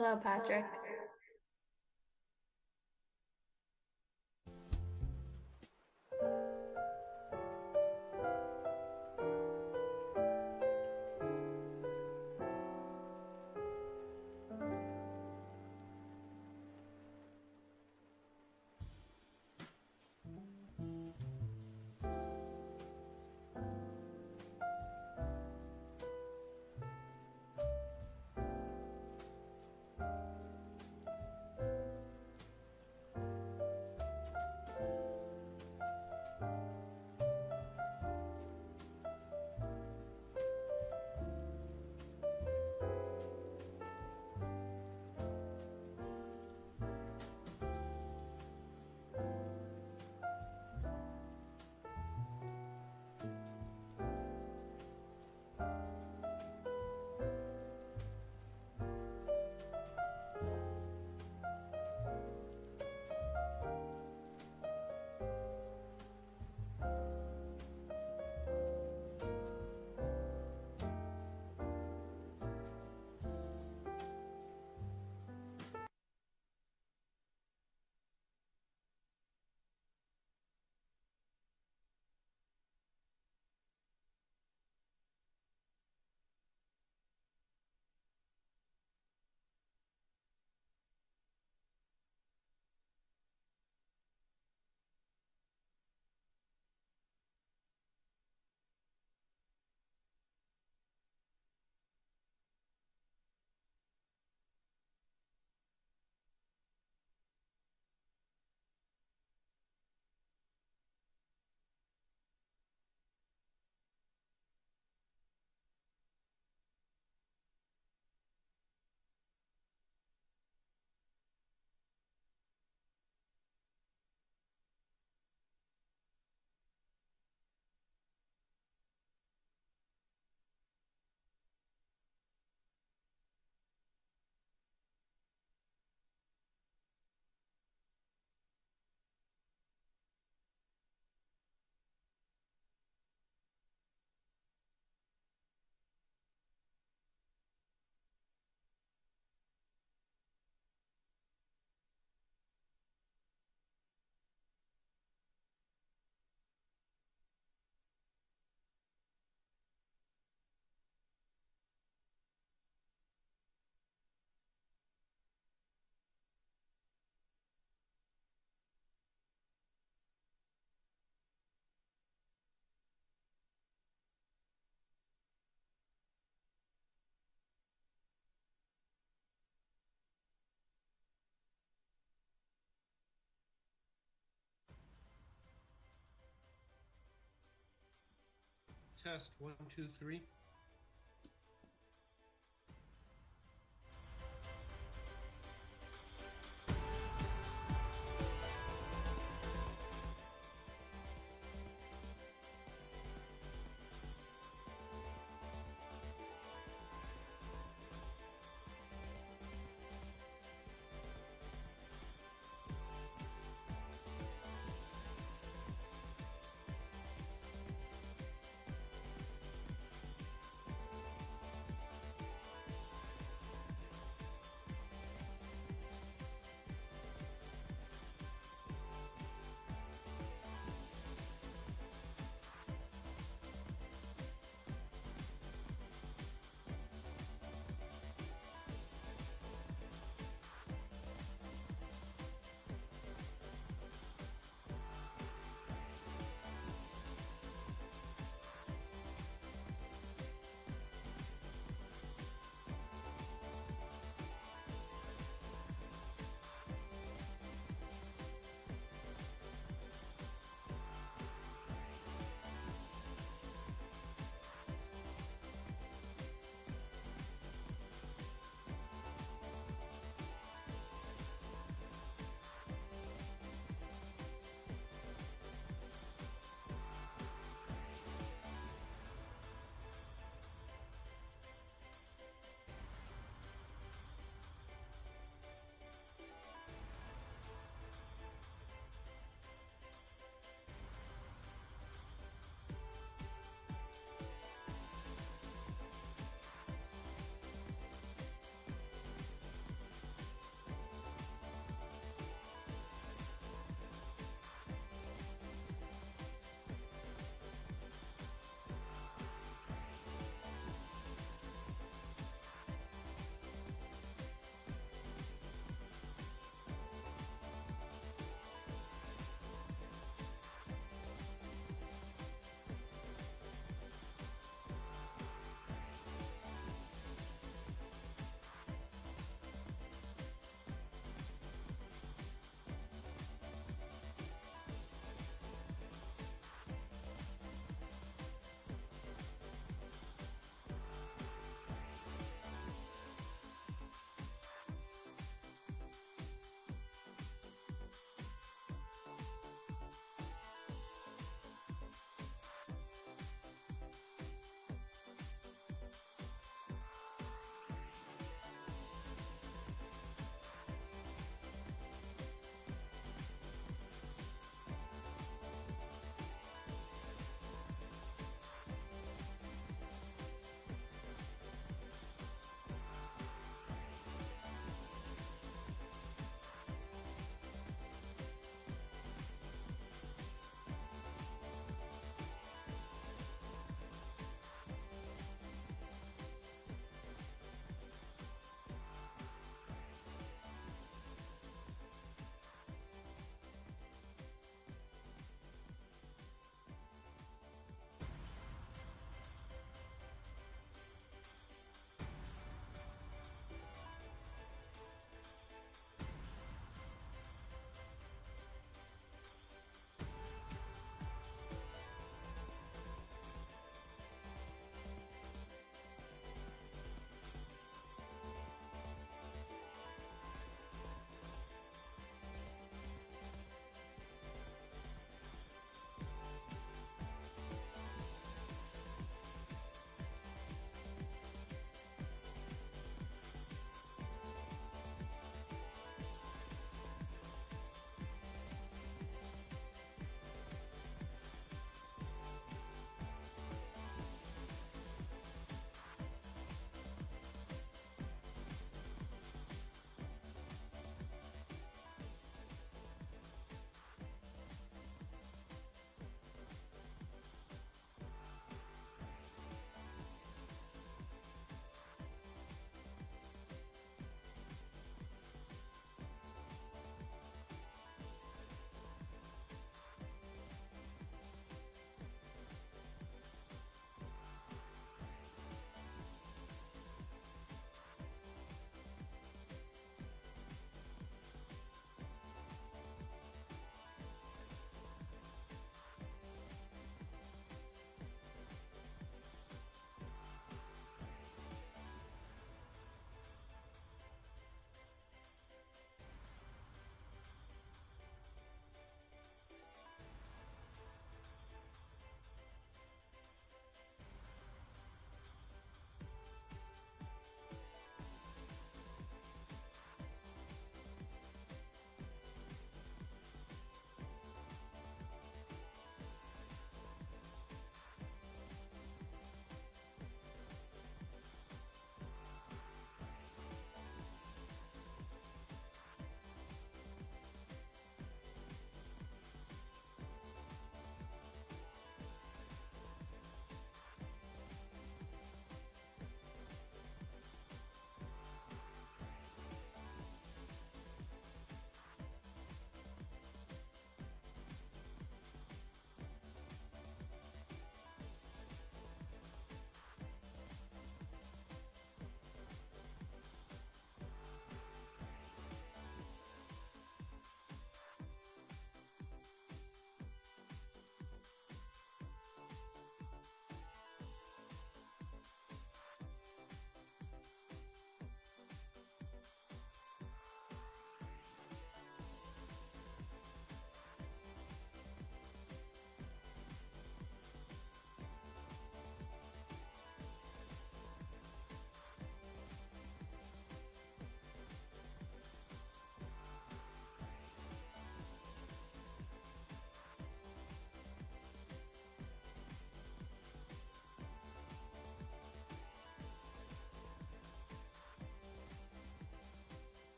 Hello, Patrick. Test one, two, three.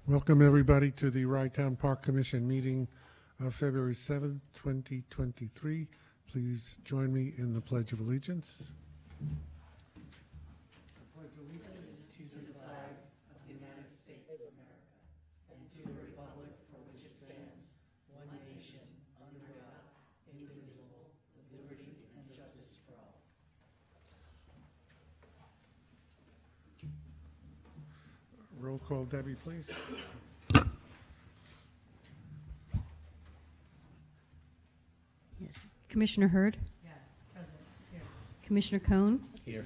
Welcome, everybody, to the Rye-Town Park Commission meeting of February 7th, 2023. Please join me in the Pledge of Allegiance. Roll call, Debbie, please. Yes. Commissioner Hurd? Yes, present. Here. Commissioner Cohn? Here.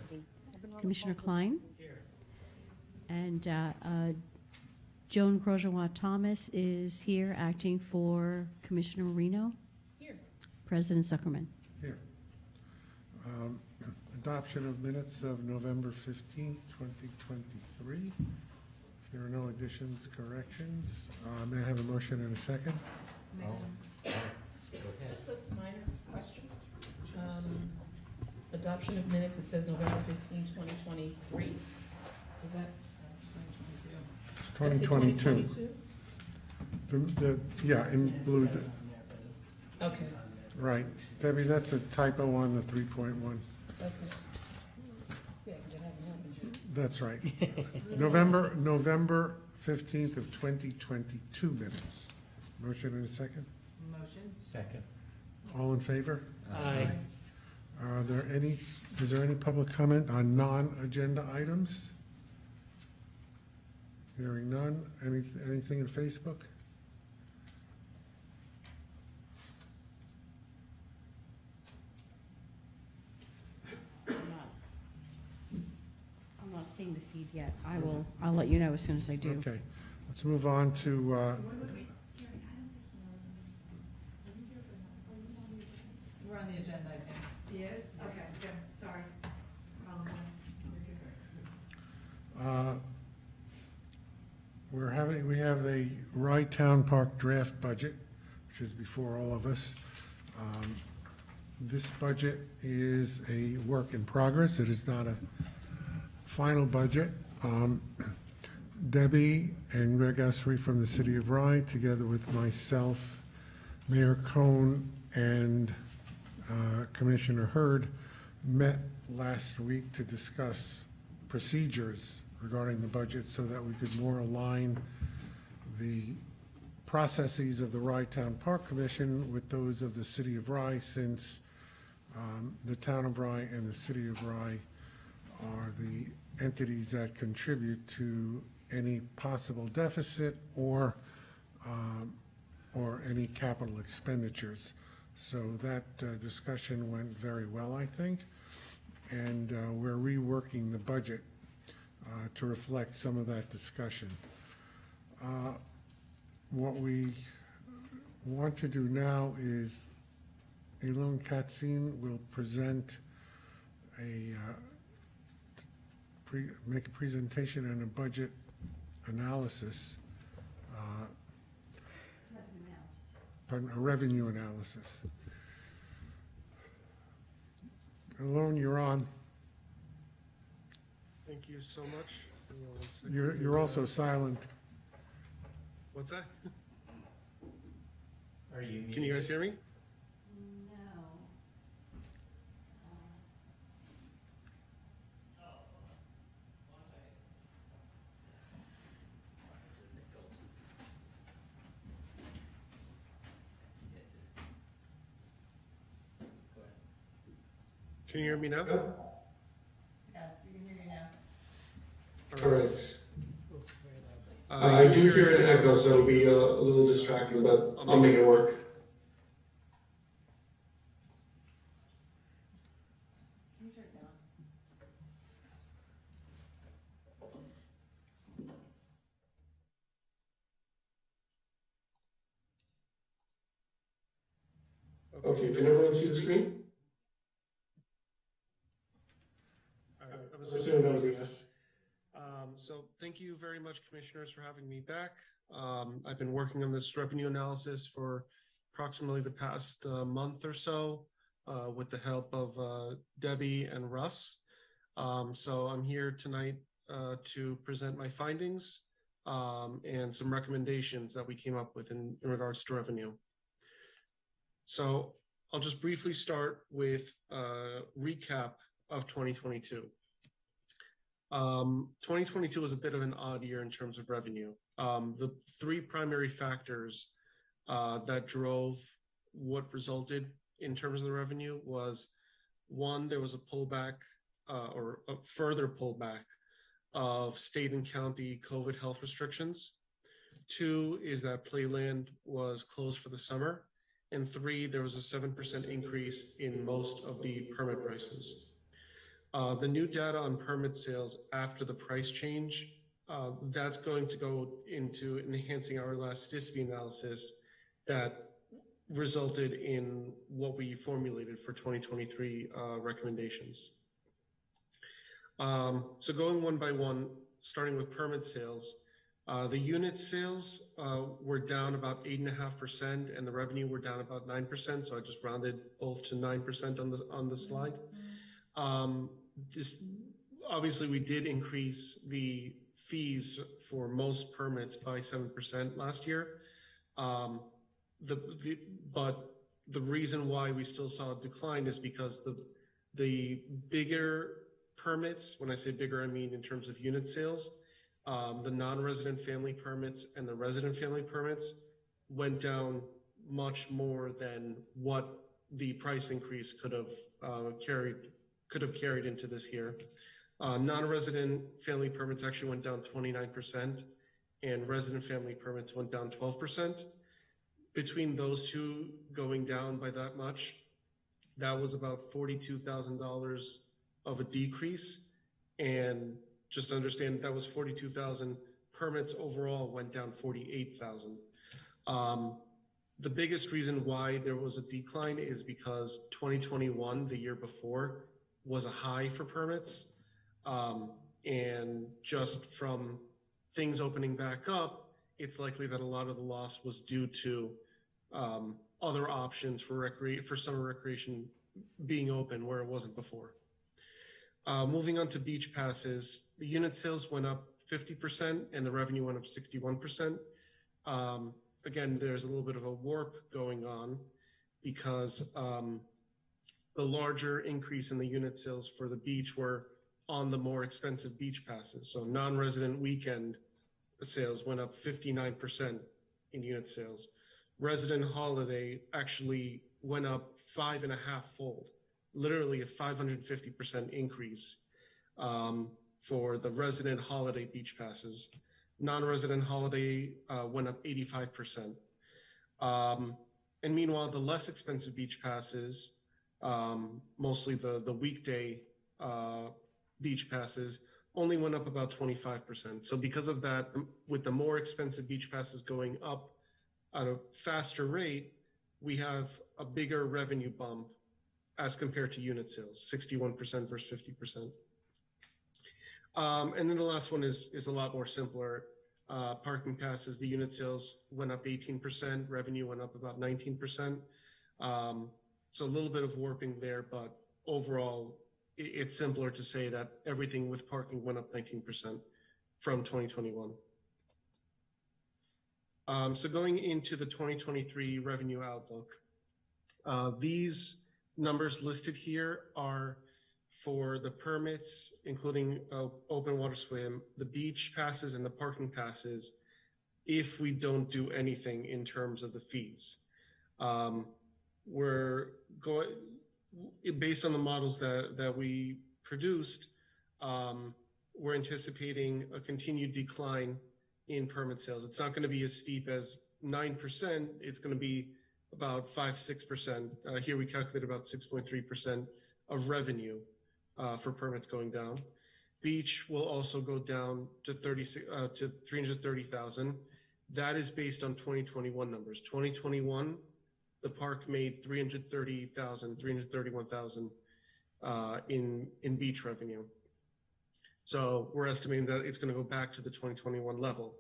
Commissioner Klein? Here. And Joan Grosjean-Thomas is here, acting for Commissioner Marino. Here. President Zuckerman. Here. Adoption of minutes of November 15th, 2023. If there are no additions, corrections, may I have a motion and a second? Just a minor question. Adoption of minutes, it says November 15, 2023. Is that? 2022. Yeah, in blue. Okay, Right. Debbie, that's a typo on the 3.1. okay. Yeah, because it hasn't happened yet. That's right. November 15th of 2022 minutes. Motion and a second? Motion? Second. All in favor? Aye. Is there any public comment on non-agenda items? Hearing none. Anything in Facebook? I'm not seeing the feed yet. I'll let you know as soon as I do. Okay. Let's move on to, We're on the agenda, I think. He is? Okay, good, sorry. we have the Rye-Town Park draft budget, which is before all of us. This budget is a work in progress. It is not a final budget. Debbie and Greg Essery from the City of Rye, together with myself, Mayor Cohn, and Commissioner Hurd, met last week to discuss procedures regarding the budget so that we could more align the processes of the Rye-Town Park Commission with those of the City of Rye, since the Town of Rye and the City of Rye are the entities that contribute to any possible deficit or any capital expenditures. So that discussion went very well, I think, and we're reworking the budget to reflect some of that discussion. What we want to do now is Elon Katzin will present make a presentation and a budget analysis, a revenue analysis. Elon, you're on. Thank you so much. You're also silent. What's that? Are you muted? Can you guys hear me? No. Can you hear me now? Yes, we can hear you now. All right. I do hear an echo, so it'll be a little distracting, but I'll make it work. Can you turn it down? Okay, can everyone see the screen? I'm Assuming assuming that that was a was yes. So thank you very much, commissioners, for having me back. I've been working on this revenue analysis for approximately the past month or so with the help of Debbie and Russ. So I'm here tonight to present my findings and some recommendations that we came up with in regards to revenue. So I'll just briefly start with a recap of 2022. 2022 was a bit of an odd year in terms of revenue. The three primary factors that drove what resulted in terms of the revenue was, one, there was a pullback or a further pullback of state and county COVID health restrictions. Two is that Playland was closed for the summer. And three, there was a 7% increase in most of the permit prices. The new data on permit sales after the price change, that's going to go into enhancing our elasticity analysis that resulted in what we formulated for 2023 recommendations. So going one by one, starting with permit sales, the unit sales were down about 8.5%, and the revenue were down about 9%. So I just rounded both to 9% on the slide. Obviously, we did increase the fees for most permits by 7% last year. But the reason why we still saw a decline is because the bigger permits, when I say bigger, I mean in terms of unit sales, the non-resident family permits and the resident family permits went down much more than what the price increase could have carried into this year. Non-resident family permits actually went down 29%, and resident family permits went down 12%. Between those two going down by that much, that was about $42,000 of a decrease. And just understand that was 42,000 permits overall went down 48,000. The biggest reason why there was a decline is because 2021, the year before, was a high for permits. And just from things opening back up, it's likely that a lot of the loss was due to other options for summer recreation being open where it wasn't before. Moving on to beach passes, the unit sales went up 50% and the revenue went up 61%. Again, there's a little bit of a warp going on because the larger increase in the unit sales for the beach were on the more expensive beach passes. So non-resident weekend sales went up 59% in unit sales. Resident holiday actually went up 5.5-fold, literally a 550% increase for the resident holiday beach passes. Non-resident holiday went up 85%. And meanwhile, the less expensive beach passes, mostly the weekday beach passes, only went up about 25%. So because of that, with the more expensive beach passes going up at a faster rate, we have a bigger revenue bump as compared to unit sales, 61% versus 50%. And then the last one is a lot more simpler. Parking passes, the unit sales went up 18%, revenue went up about 19%. So a little bit of warping there, but overall, it's simpler to say that everything with parking went up 19% from 2021. So going into the 2023 revenue outlook, these numbers listed here are for the permits, including open water swim, the beach passes, and the parking passes, if we don't do anything in terms of the fees. We're going, based on the models that we produced, we're anticipating a continued decline in permit sales. It's not going to be as steep as 9%. It's going to be about 5-6%. Here we calculate about 6.3% of revenue for permits going down. Beach will also go down to 330,000. That is based on 2021 numbers. 2021, the park made 331,000 in beach revenue. So we're estimating that it's going to go back to the 2021 level.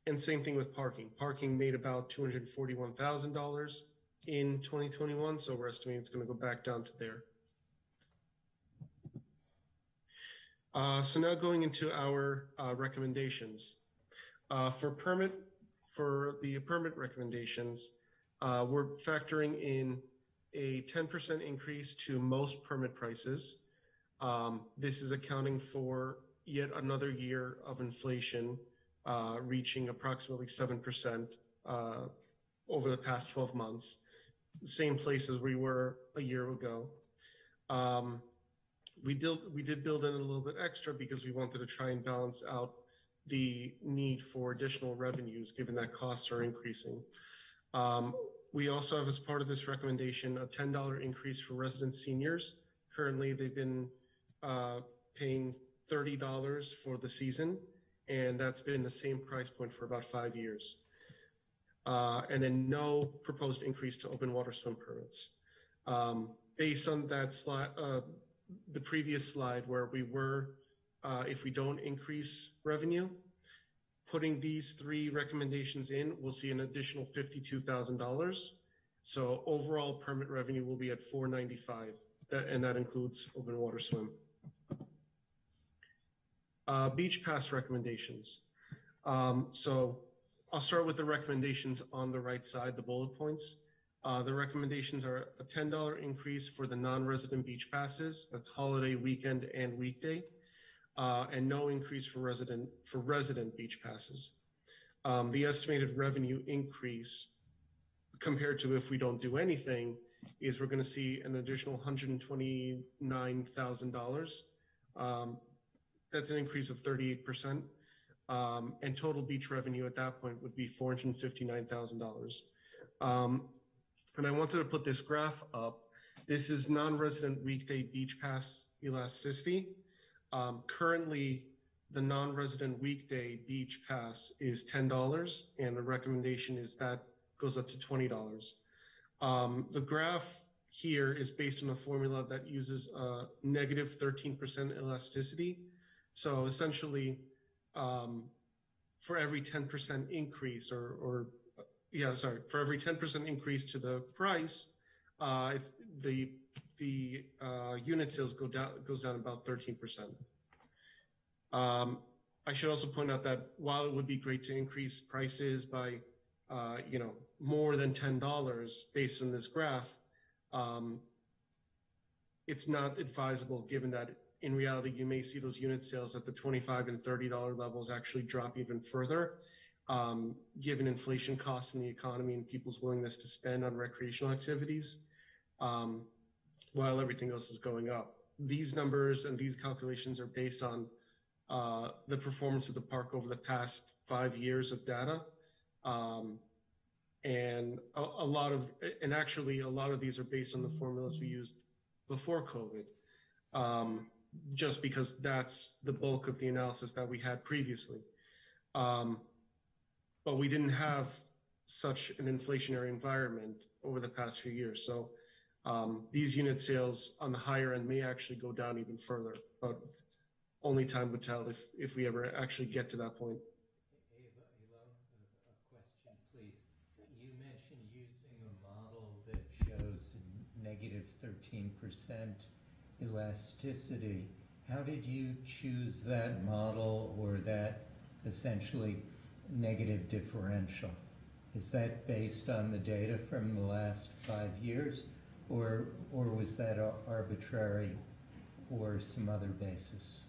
And same thing with parking. Parking made about $241,000 in 2021, so we're estimating it's going to go back down to there. So now going into our recommendations. For the permit recommendations, we're factoring in a 10% increase to most permit prices. This is accounting for yet another year of inflation, reaching approximately 7% over the past 12 months, the same place as we were a year ago. We did build in a little bit extra because we wanted to try and balance out the need for additional revenues, given that costs are increasing. We also have, as part of this recommendation, a $10 increase for resident seniors. Currently, they've been paying $30 for the season, and that's been the same price point for about 5 years. And then no proposed increase to open water swim permits. Based on that slide, the previous slide where we were, if we don't increase revenue, putting these 3 recommendations in, we'll see an additional $52,000. So overall permit revenue will be at $495, and that includes open water swim. Beach pass recommendations. So I'll start with the recommendations on the right side, the bullet points. The recommendations are a $10 increase for the non-resident beach passes. That's holiday, weekend, and weekday. And no increase for resident beach passes. The estimated revenue increase compared to if we don't do anything is we're going to see an additional $129,000. That's an increase of 38%. And total beach revenue at that point would be $459,000. And I wanted to put this graph up. This is non-resident weekday beach pass elasticity. Currently, the non-resident weekday beach pass is $10, and the recommendation is that goes up to $20. The graph here is based on a formula that uses a negative 13% elasticity. So essentially, for every 10% increase, for every 10% increase to the price, the unit sales goes down about 13%. I should also point out that while it would be great to increase prices by more than $10 based on this graph, it's not advisable, given that in reality you may see those unit sales at the $25 and $30 levels actually drop even further, given inflation costs in the economy and people's willingness to spend on recreational activities, while everything else is going up. These numbers and these calculations are based on the performance of the park over the past 5 years of data. And a lot of these are based on the formulas we used before COVID, just because that's the bulk of the analysis that we had previously. But we didn't have such an inflationary environment over the past few years. So these unit sales on the higher end may actually go down even further, but only time would tell if we ever actually get to that point. Ava, a question, please. You mentioned using a model that shows negative 13% elasticity. How did you choose that model, or that essentially negative differential? Is that based on the data from the last 5 years, or was that arbitrary or some other basis?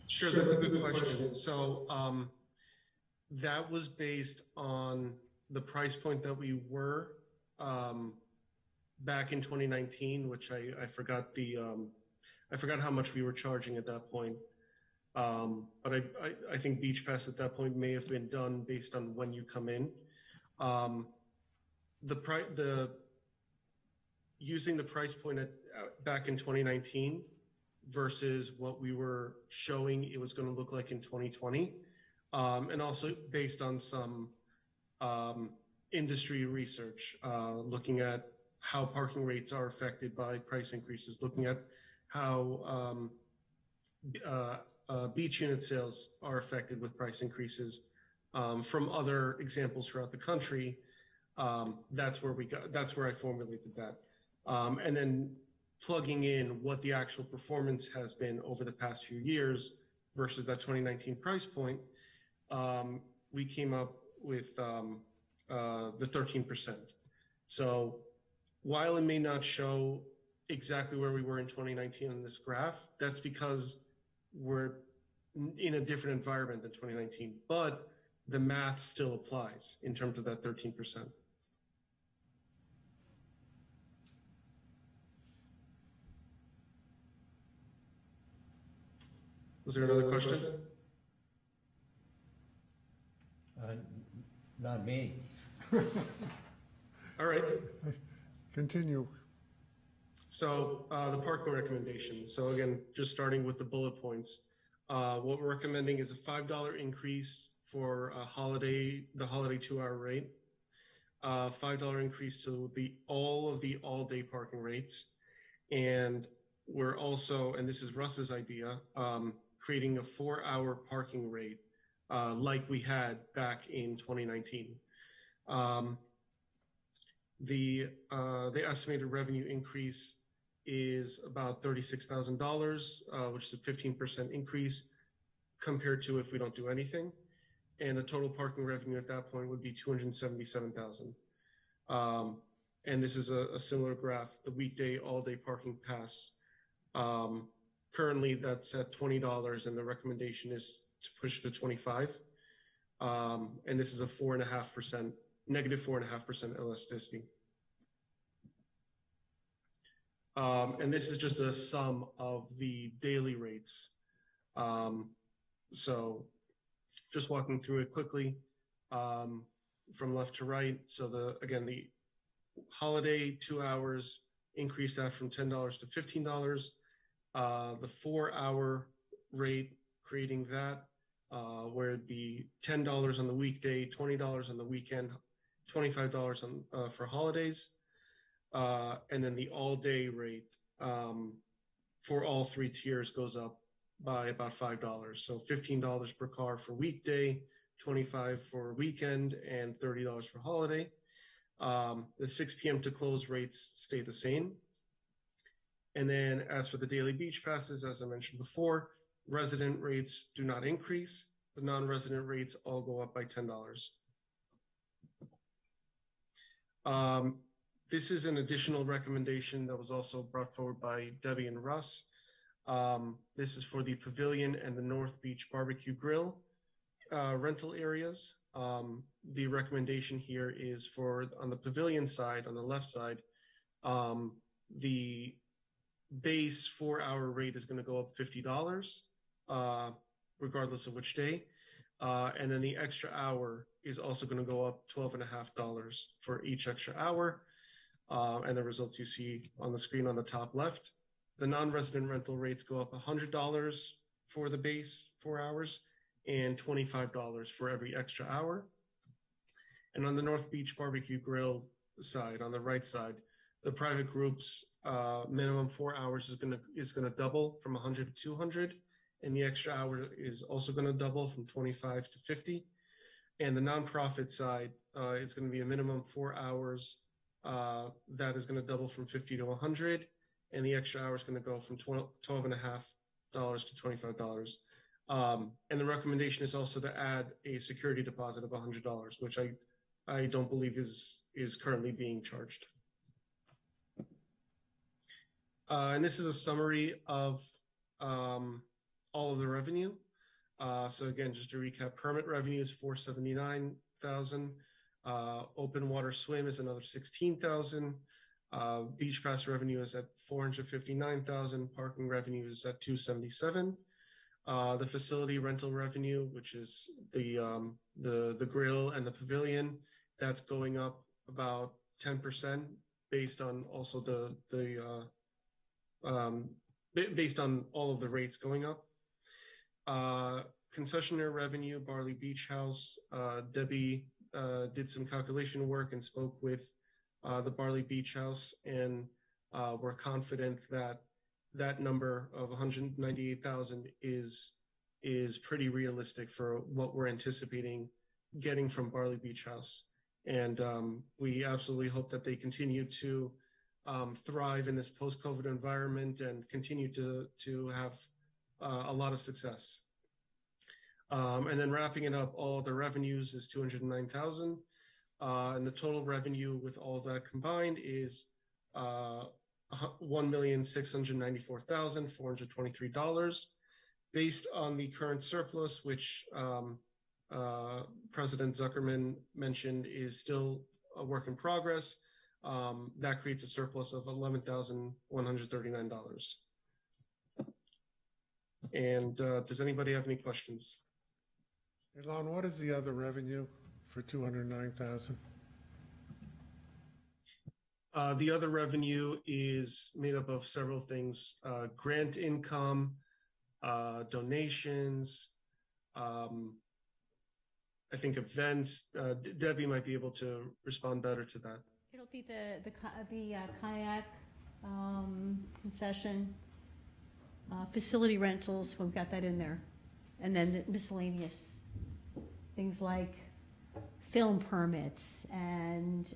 Sure, that's a good question. So that was based on the price point that we were back in 2019, which I forgot I forgot how much we were charging at that point. But I think Beach Pass at that point may have been done based on when you come in. Using the price point back in 2019 versus what we were showing it was going to look like in 2020, and also based on some industry research, looking at how parking rates are affected by price increases, looking at how beach unit sales are affected with price increases from other examples throughout the country. That's where I formulated that, and then plugging in what the actual performance has been over the past few years versus that 2019 price point. we came up with the 13%. So while it may not show exactly where we were in 2019 on this graph, that's because we're in a different environment than 2019, but the math still applies in terms of that 13%. Was there another question? Not me. All right. Continue. So the parking recommendation. So again, just starting with the bullet points. What we're recommending is a $5 increase for the holiday 2-hour rate, $5 increase to all of the all-day parking rates, and we're also, and this is Russ's idea, creating a 4-hour parking rate like we had back in 2019. The estimated revenue increase is about $36,000, which is a 15% increase compared to if we don't do anything. And the total parking revenue at that point would be $277,000. And this is a similar graph, the weekday, all-day parking pass. Currently, that's at $20, and the recommendation is to push to $25. And this is a negative 4.5% elasticity. And this is just a sum of the daily rates. So just walking through it quickly from left to right. So the holiday 2 hours increase that from $10 to $15. The 4-hour rate, creating that where it'd be $10 on the weekday, $20 on the weekend, $25 for holidays. And then the all-day rate for all 3 tiers goes up by about $5. So $15 per car for weekday, $25 for weekend, and $30 for holiday. The 6 p.m. to close rates stay the same. And then as for the daily beach passes, as I mentioned before, resident rates do not increase. The non-resident rates all go up by $10. This is an additional recommendation that was also brought forward by Debbie and Russ. This is for the Pavilion and the North Beach Barbecue Grill rental areas. The recommendation here is for, on the Pavilion side, on the left side, the base 4-hour rate is going to go up $50, regardless of which day. And then the extra hour is also going to go up $12.50 for each extra hour. And the results you see on the screen on the top left. The non-resident rental rates go up $100 for the base 4 hours and $25 for every extra hour. And on the North Beach Barbecue Grill side, on the right side, the private groups minimum 4 hours is gonna double from 100 to 200, and the extra hour is also gonna double from 25 to 50. And the nonprofit side, it's gonna be a minimum 4 hours. That is going to double from 50 to 100, and the extra hour is going to go from $12.50 to $25. And the recommendation is also to add a security deposit of $100, which I don't believe is currently being charged. And this is a summary of all of the revenue. So again, just to recap, permit revenue is $479,000. Open water swim is another $16,000. Beach pass revenue is at $459,000. Parking revenue is at $277,000. The facility rental revenue, which is the grill and the pavilion, that's going up about 10% based on also based on all of the rates going up. Concessionaire revenue, Barley Beach House, Debbie did some calculation work and spoke with the Barley Beach House, and we're confident that that number of 198,000 is pretty realistic for what we're anticipating getting from Barley Beach House. And we absolutely hope that they continue to thrive in this post-COVID environment and continue to have a lot of success. And then wrapping it up, all the revenues is 209,000. And the total revenue with all of that combined is $1,694,423. Based on the current surplus, which President Zuckerman mentioned is still a work in progress, that creates a surplus of $11,139. And does anybody have any questions? Elon, what is the other revenue for 209,000? The other revenue is made up of several things: grant income, donations, I think events. Debbie might be able to respond better to that. It'll be the kayak concession, facility rentals, we've got that in there. And then the miscellaneous things like film permits and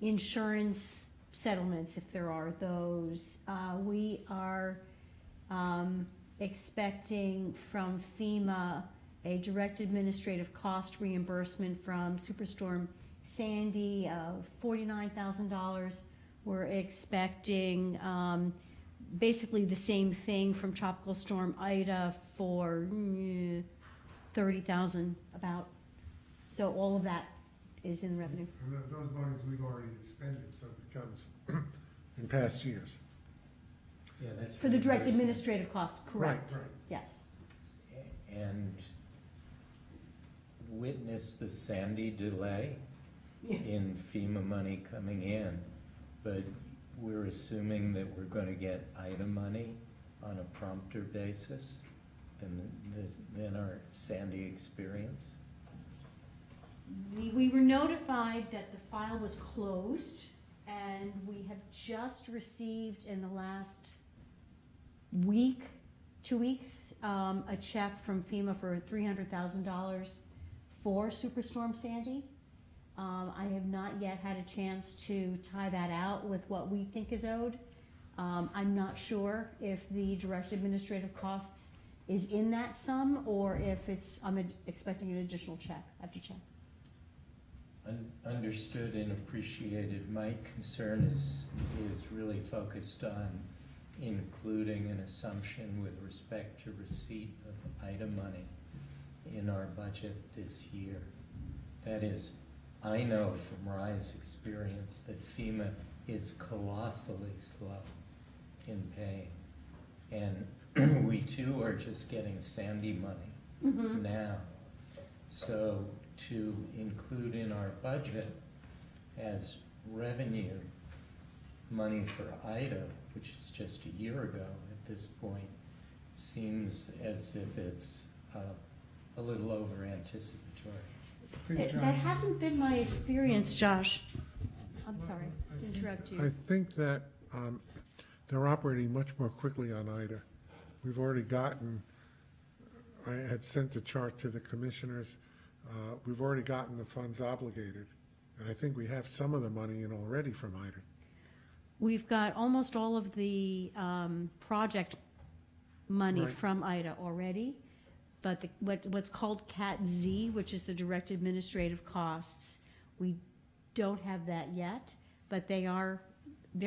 insurance settlements, if there are those. We are expecting from FEMA a direct administrative cost reimbursement from Superstorm Sandy of $49,000. We're expecting basically the same thing from Tropical Storm Ida for 30,000 about. So all of that is in revenue. And those monies we've already expended, so it becomes in past years. Yeah, that's For the direct reimbursement. administrative costs, correct. Right, right. Yes. And witness the Sandy delay in FEMA money coming in, but we're assuming that we're going to get IDA money on a prompter basis than our Sandy experience. We were notified that the file was closed, and we have just received in the last week, 2 weeks, a check from FEMA for $300,000 for Superstorm Sandy. I have not yet had a chance to tie that out with what we think is owed. I'm not sure if the direct administrative costs is in that sum or if it's, I'm expecting an additional check. I have to check. Understood and appreciated. My concern is really focused on including an assumption with respect to receipt of IDA money in our budget this year. That is, I know from RISE experience that FEMA is colossally slow in paying. And we too are just getting Sandy money now. So to include in our budget as revenue money for IDA, which is just a year ago at this point, seems as if it's a little over anticipatory. That hasn't been my experience, Josh. I'm sorry to interrupt you. I think that they're operating much more quickly on IDA. We've already gotten, I had sent a chart to the commissioners. We've already gotten the funds obligated, and I think we have some of the money in already from IDA. We've got almost all of the project money Right. from IDA already, but what's called CAT Z, which is the direct administrative costs, we don't have that yet, but they're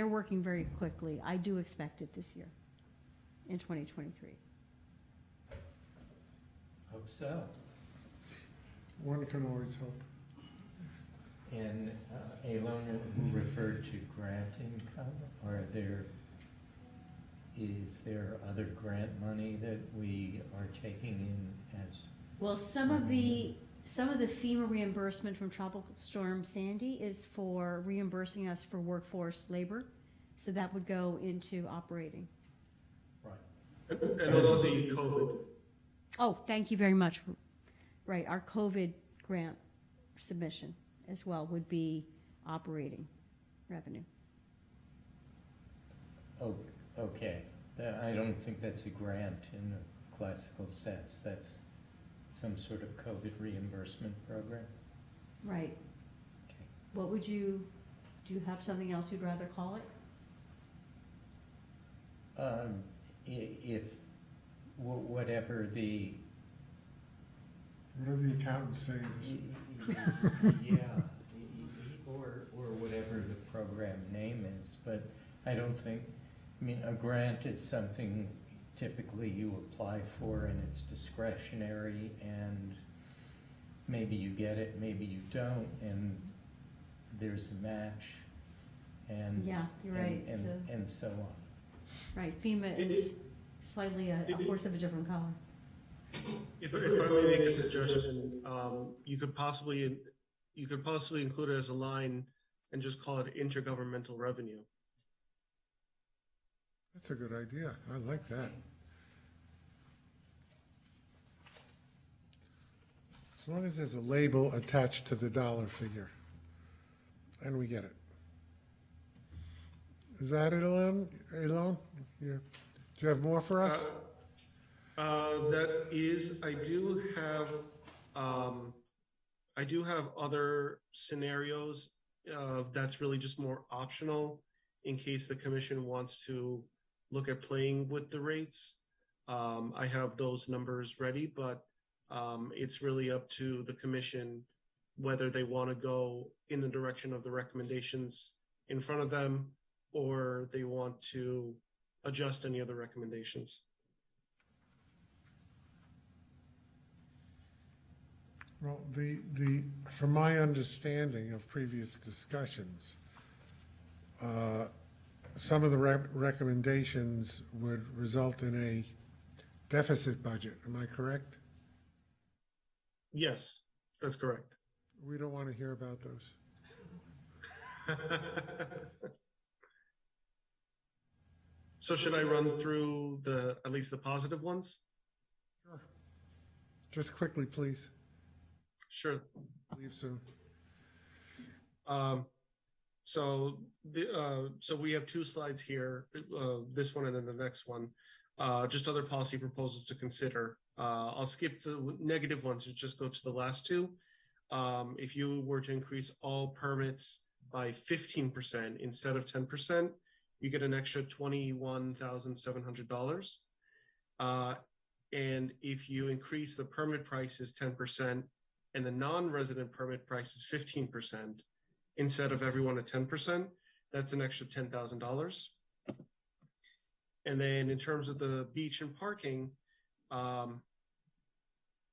working very quickly. I do expect it this year, in 2023. Hope so. One can always hope. And Alona referred to grant income. Is there other grant money that we are taking in as? Well, some of the FEMA reimbursement from Tropical Storm Sandy is for reimbursing us for workforce labor, so that would go into operating. Right. And also the COVID. Oh, thank you very much. Right, our COVID grant submission as well would be operating revenue. Oh, okay. I don't think that's a grant in a classical sense. That's some sort of COVID reimbursement program. Right. Okay. What would do you have something else you'd rather call it? If whatever the Whatever the accountants say. Yeah, or whatever the program name is, but I don't think, I mean, a grant is something typically you apply for and it's discretionary, and maybe you get it, maybe you don't, and there's a match, and. Yeah, you're right, so, And so on. right, FEMA is slightly a horse of a different color. If I may make a suggestion, you could possibly include it as a line and just call it intergovernmental revenue. That's a good idea. I like that. As long as there's a label attached to the dollar figure, and we get it. Is that it, Elon? Yeah. Do you have more for us? That is, I do have other scenarios, that's really just more optional in case the commission wants to look at playing with the rates. I have those numbers ready, but it's really up to the commission whether they want to go in the direction of the recommendations in front of them, or they want to adjust any of the recommendations. Well, from my understanding of previous discussions, some of the recommendations would result in a deficit budget. Am I correct? Yes, that's correct. We don't want to hear about those. So should I run through at least the positive ones? Sure. Just quickly, please. Sure. Leave soon. So we have two slides here, this one and then the next one, just other policy proposals to consider. I'll skip the negative ones and just go to the last two. If you were to increase all permits by 15% instead of 10%, you get an extra $21,700. And if you increase the permit prices 10% and the non-resident permit price is 15%, instead of everyone at 10%, that's an extra $10,000. And then in terms of the beach and parking,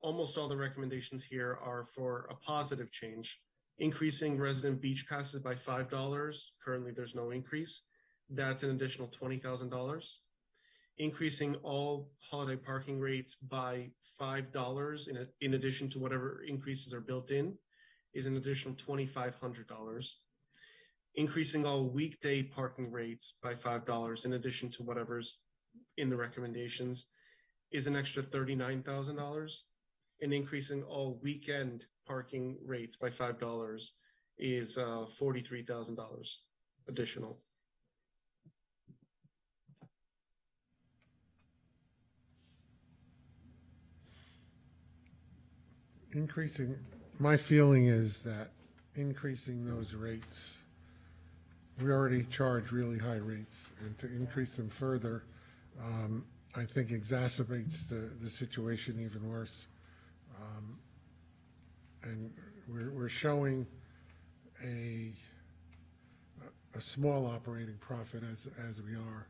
almost all the recommendations here are for a positive change. Increasing resident beach passes by $5. Currently, there's no increase. That's an additional $20,000. Increasing all holiday parking rates by $5 in addition to whatever increases are built in is an additional $2,500. Increasing all weekday parking rates by $5 in addition to whatever's in the recommendations is an extra $39,000. And increasing all weekend parking rates by $5 is $43,000 additional. My feeling is that increasing those rates, we already charge really high rates, and to increase them further, I think exacerbates the situation even worse. And we're showing a small operating profit as we are.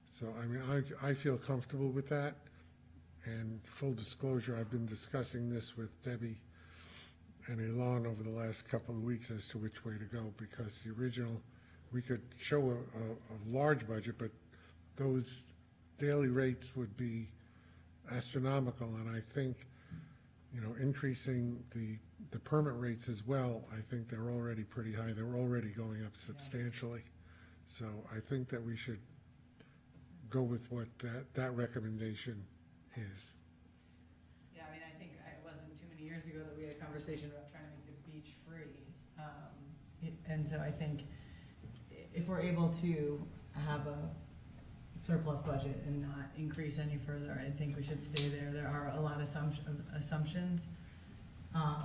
So, I mean, I feel comfortable with that. And full disclosure, I've been discussing this with Debbie and Elon over the last couple of weeks as to which way to go, because the original, we could show a large budget, but those daily rates would be astronomical. And I think, increasing the permit rates as well, I think they're already pretty high. They're already going up substantially. So I think that we should go with what that recommendation is. Yeah, I mean, I think it wasn't too many years ago that we had a conversation about trying to make the beach free. And so I think if we're able to have a surplus budget and not increase any further, I think we should stay there. There are a lot of assumptions. I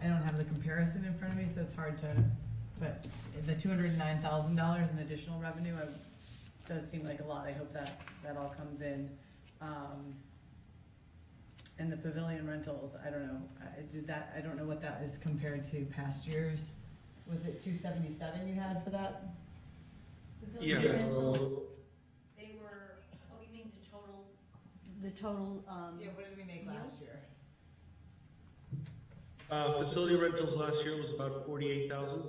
don't have the comparison in front of me, so it's hard to, but the $209,000 in additional revenue does seem like a lot. I hope that all comes in. And the pavilion rentals, I don't know, I don't know what that is compared to past years. Was it 277 you had for that? Yeah. Rentals, they were, oh, you mean the total, Yeah, what did we make last year? Facility rentals last year was about 48,000.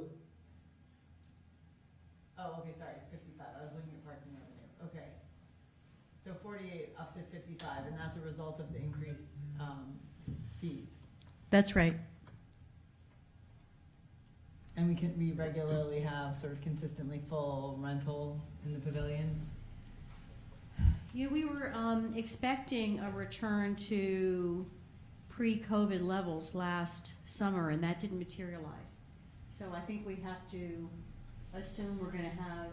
Oh, okay, sorry, it's 55, I was looking at parking revenue, okay. So 48 up to 55, and that's a result of the increased, fees. That's right. And we regularly have sort of consistently full rentals in the pavilions? We were expecting a return to pre-COVID levels last summer, and that didn't materialize. So I think we have to assume we're gonna have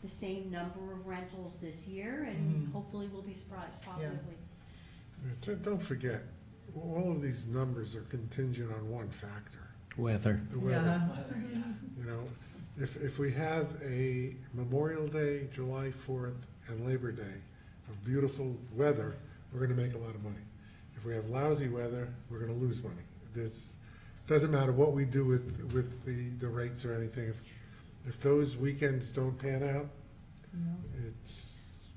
the same number of rentals this year, and Mhm. hopefully we'll be surprised positively. Don't forget, all of these numbers are contingent on one factor, Weather. the weather. You know, if we have a Memorial Day, July 4th, and Labor Day of beautiful weather, we're gonna make a lot of money. If we have lousy weather, we're gonna lose money. This, doesn't matter what we do with the rates or anything. If those weekends don't pan out, it's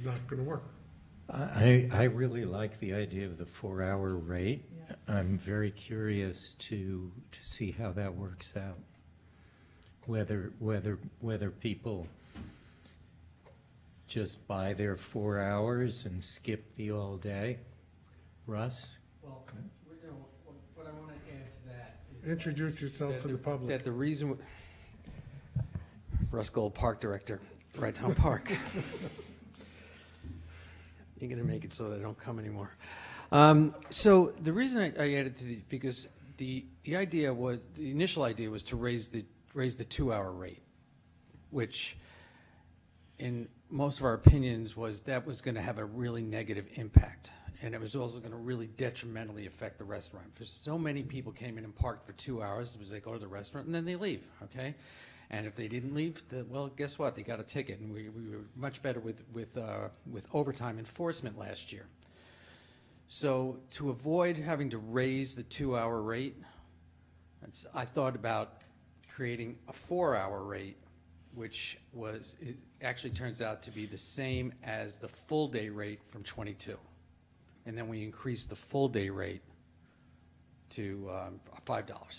not gonna work. I really like the idea of the 4-hour rate. Yeah. I'm very curious to see how that works out. Whether people just buy their 4 hours and skip the all day. Russ? Well, what I want to add to that is Introduce yourself that for the public. that the reason, Russ Gold, Park Director, Right Town Park. You're gonna make it so they don't come anymore. So the reason I added to because the idea was, the initial idea was to raise the 2-hour rate, which in most of our opinions was that was gonna have a really negative impact. And it was also gonna really detrimentally affect the restaurant. Because so many people came in and parked for 2 hours, because they go to the restaurant and then they leave, okay? And if they didn't leave, well, guess what? They got a ticket, and we were much better with overtime enforcement last year. So to avoid having to raise the 2-hour rate, I thought about creating a 4-hour rate, which actually turns out to be the same as the full day rate from 22. And then we increased the full day rate to $5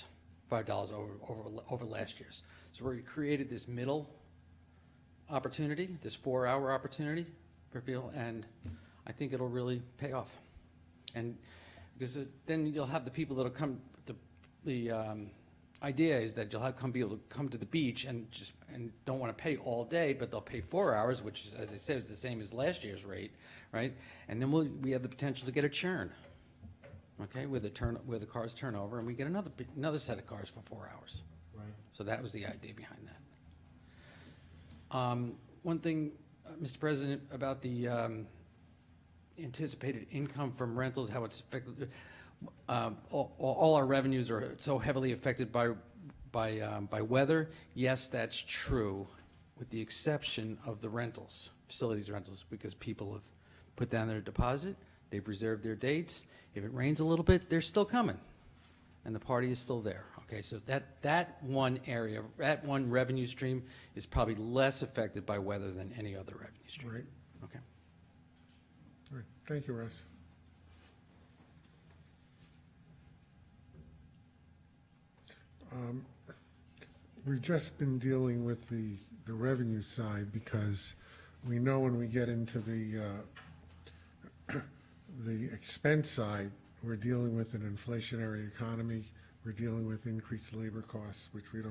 over last year's. So we created this middle opportunity, this 4-hour opportunity for people, and I think it'll really pay off. And because then you'll have the people that'll come. The idea is that you'll have people to come to the beach and don't want to pay all day, but they'll pay 4 hours, which, as I said, is the same as last year's rate, right? And then we have the potential to get a churn, okay, where the cars turn over, and we get another set of cars for 4 hours. Right. So that was the idea behind that. One thing, Mr. President, about the anticipated income from rentals, how it's affected. All our revenues are so heavily affected by weather. Yes, that's true, with the exception of the rentals, facilities rentals, because people have put down their deposit, they've reserved their dates. If it rains a little bit, they're still coming, and the party is still there. Okay, so that one area, that one revenue stream is probably less affected by weather than any other revenue stream. Right. Okay. All right. Thank you, Russ. We've just been dealing with the revenue side because we know when we get into the expense side, we're dealing with an inflationary economy. We're dealing with increased labor costs, which we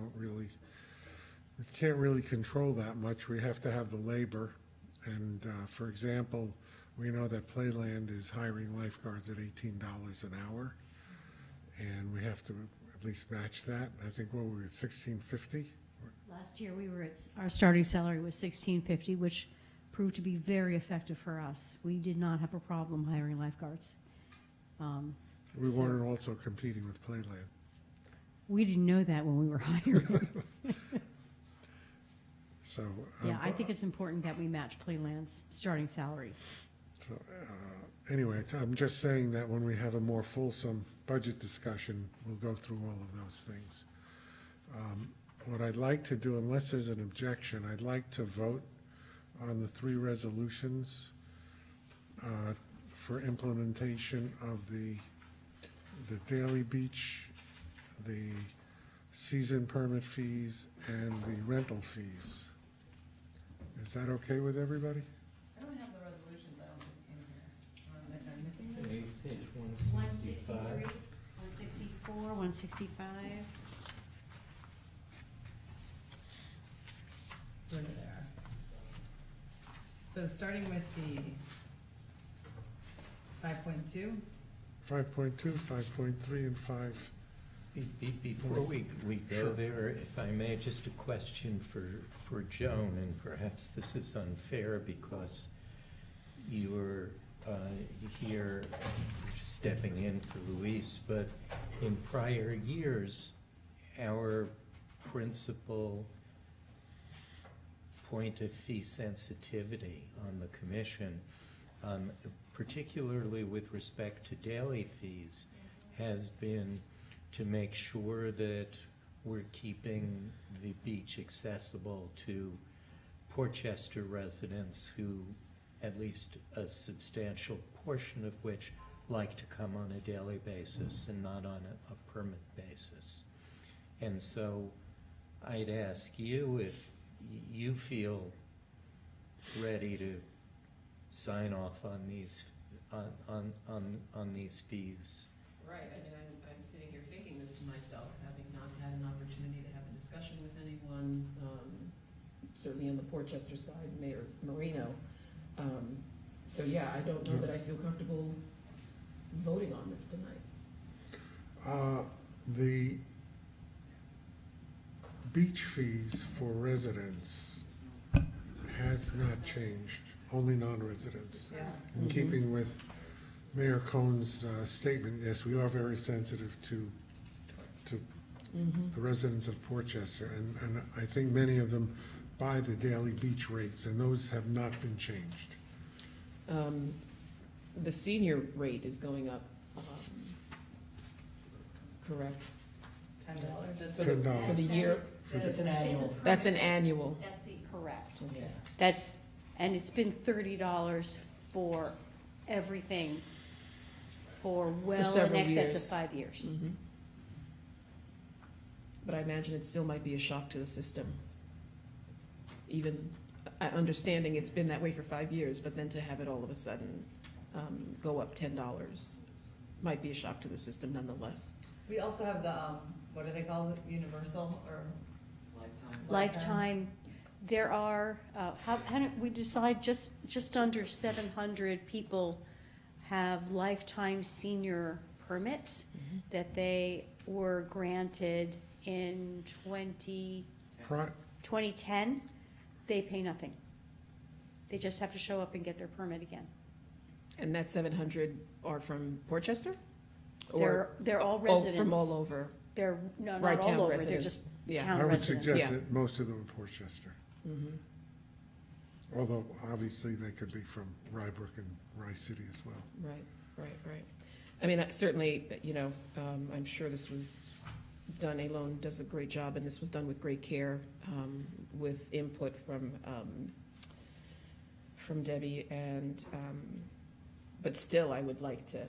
can't really control that much. We have to have the labor. And for example, we know that Playland is hiring lifeguards at $18 an hour, and we have to at least match that. I think what were we at, $16.50? Last year, our starting salary was $16.50, which proved to be very effective for us. We did not have a problem hiring lifeguards. We weren't also competing with Playland. We didn't know that when we were hiring. So Yeah, I think it's important that we match Playland's starting salary. So, anyway, I'm just saying that when we have a more fulsome budget discussion, we'll go through all of those things. What I'd like to do, unless there's an objection, I'd like to vote on the 3 resolutions for implementation of the daily beach, the season permit fees, and the rental fees. Is that okay with everybody? I don't have the resolutions, I don't think, in here. Am I missing them? Page 163, 165. 164, 165. Where did I ask? So starting with the 5.2, 5.2, 5.3, and 5. Before we Sure. go there, if I may, just a question for Joan, and perhaps this is unfair because you were here stepping in for Luis, but in prior years, our principal point of fee sensitivity on the commission, particularly with respect to daily fees, has been to make sure that we're keeping the beach accessible to Portchester residents who, at least a substantial portion of which, like to come on a daily basis and not on a permit basis. And so I'd ask you if you feel ready to sign off on these, on these fees. Right, I mean, I'm sitting here thinking this to myself, having not had an opportunity to have a discussion with anyone, certainly on the Portchester side, Mayor Marino. So yeah, I don't know that I feel comfortable voting on this tonight. The beach fees for residents has not changed, only non-residents. yeah. In keeping with Mayor Cohn's statement, yes, we are very sensitive to the residents of Portchester, and I think many of them buy the daily beach rates, and those have not been changed. The senior rate is going up, correct? $10. For the $10. year? That's an annual. That's an annual. That's the correct. Okay. That's, and it's been $30 for everything for well in several excess years. of 5 years. Mhm. But I imagine it still might be a shock to the system. Even understanding it's been that way for 5 years, but then to have it all of a sudden go up $10 might be a shock to the system nonetheless. We also have the, what do they call it, universal or? Lifetime, there are, how did we decide, just under 700 people have lifetime senior permits that they were granted in 2010. They pay nothing. They just have to show up and get their permit again. And that 700 are from Portchester? Or They're all oh, residents. from all over? They're, no, Right, not town all over, they're residents. just Yeah. town I would residents. suggest Yeah. that most of them are Portchester, Mhm. although obviously they could be from Rybrook and Rice City as well. Right. I mean, certainly, I'm sure this was done, Alone does a great job, and this was done with great care, with input from Debbie, and, but still, I would like to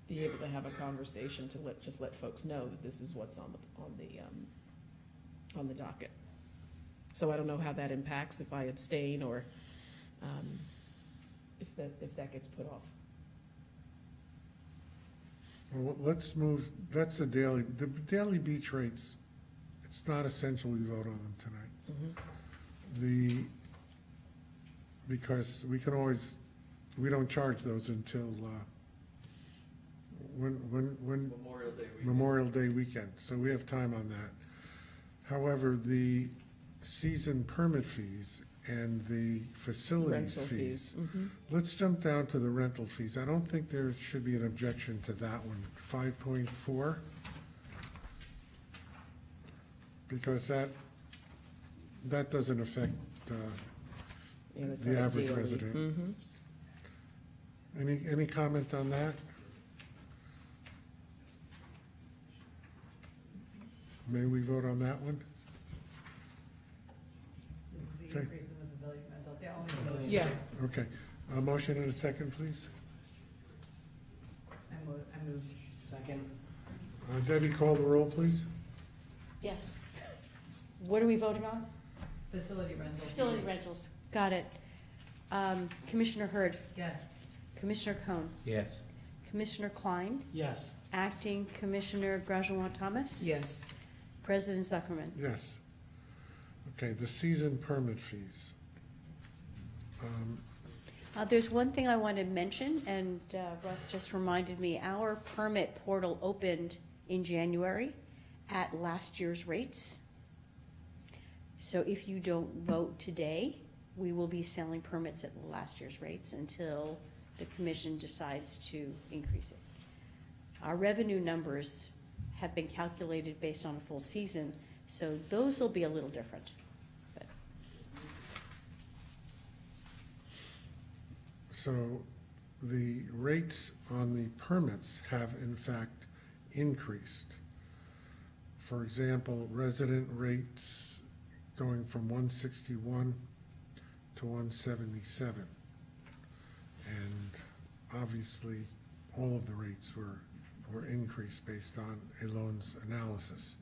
be able to have a conversation to let folks know that this is what's on the docket. So I don't know how that impacts if I abstain or, if that gets put off. Well, let's move, that's the daily beach rates, it's not essential we vote on them tonight. Because we can always, we don't charge those until, when? Memorial Day weekend, so we have time on that. However, the season permit fees and the facilities Rental fees. Mhm. Let's jump down to the rental fees. I don't think there should be an objection to that one. 5.4. Because that doesn't affect Yeah, that's the not a average daily. resident. Mhm. Any comment on that? May we vote on that one? This is the Okay. increase in the pavilion rental, it's the only motion. Yeah. Okay, a motion and a second, please. I moved. Second. Debbie, call the roll, please. Yes. What are we voting on? Facility rentals. Facility rentals. Got it. Commissioner Hurd, Yes. Commissioner Cohn, Yes. Commissioner Klein, Yes. Acting Commissioner Graduan Thomas. Yes. President Zuckerman. Yes. Okay, the season permit fees. There's one thing I want to mention, and Russ just reminded me, our permit portal opened in January at last year's rates. So if you don't vote today, we will be selling permits at last year's rates until the commission decides to increase it. Our revenue numbers have been calculated based on a full season, so those will be a little different. But So the rates on the permits have in fact increased. For example, resident rates going from 161 to 177. And obviously, all of the rates were increased based on a loan's analysis.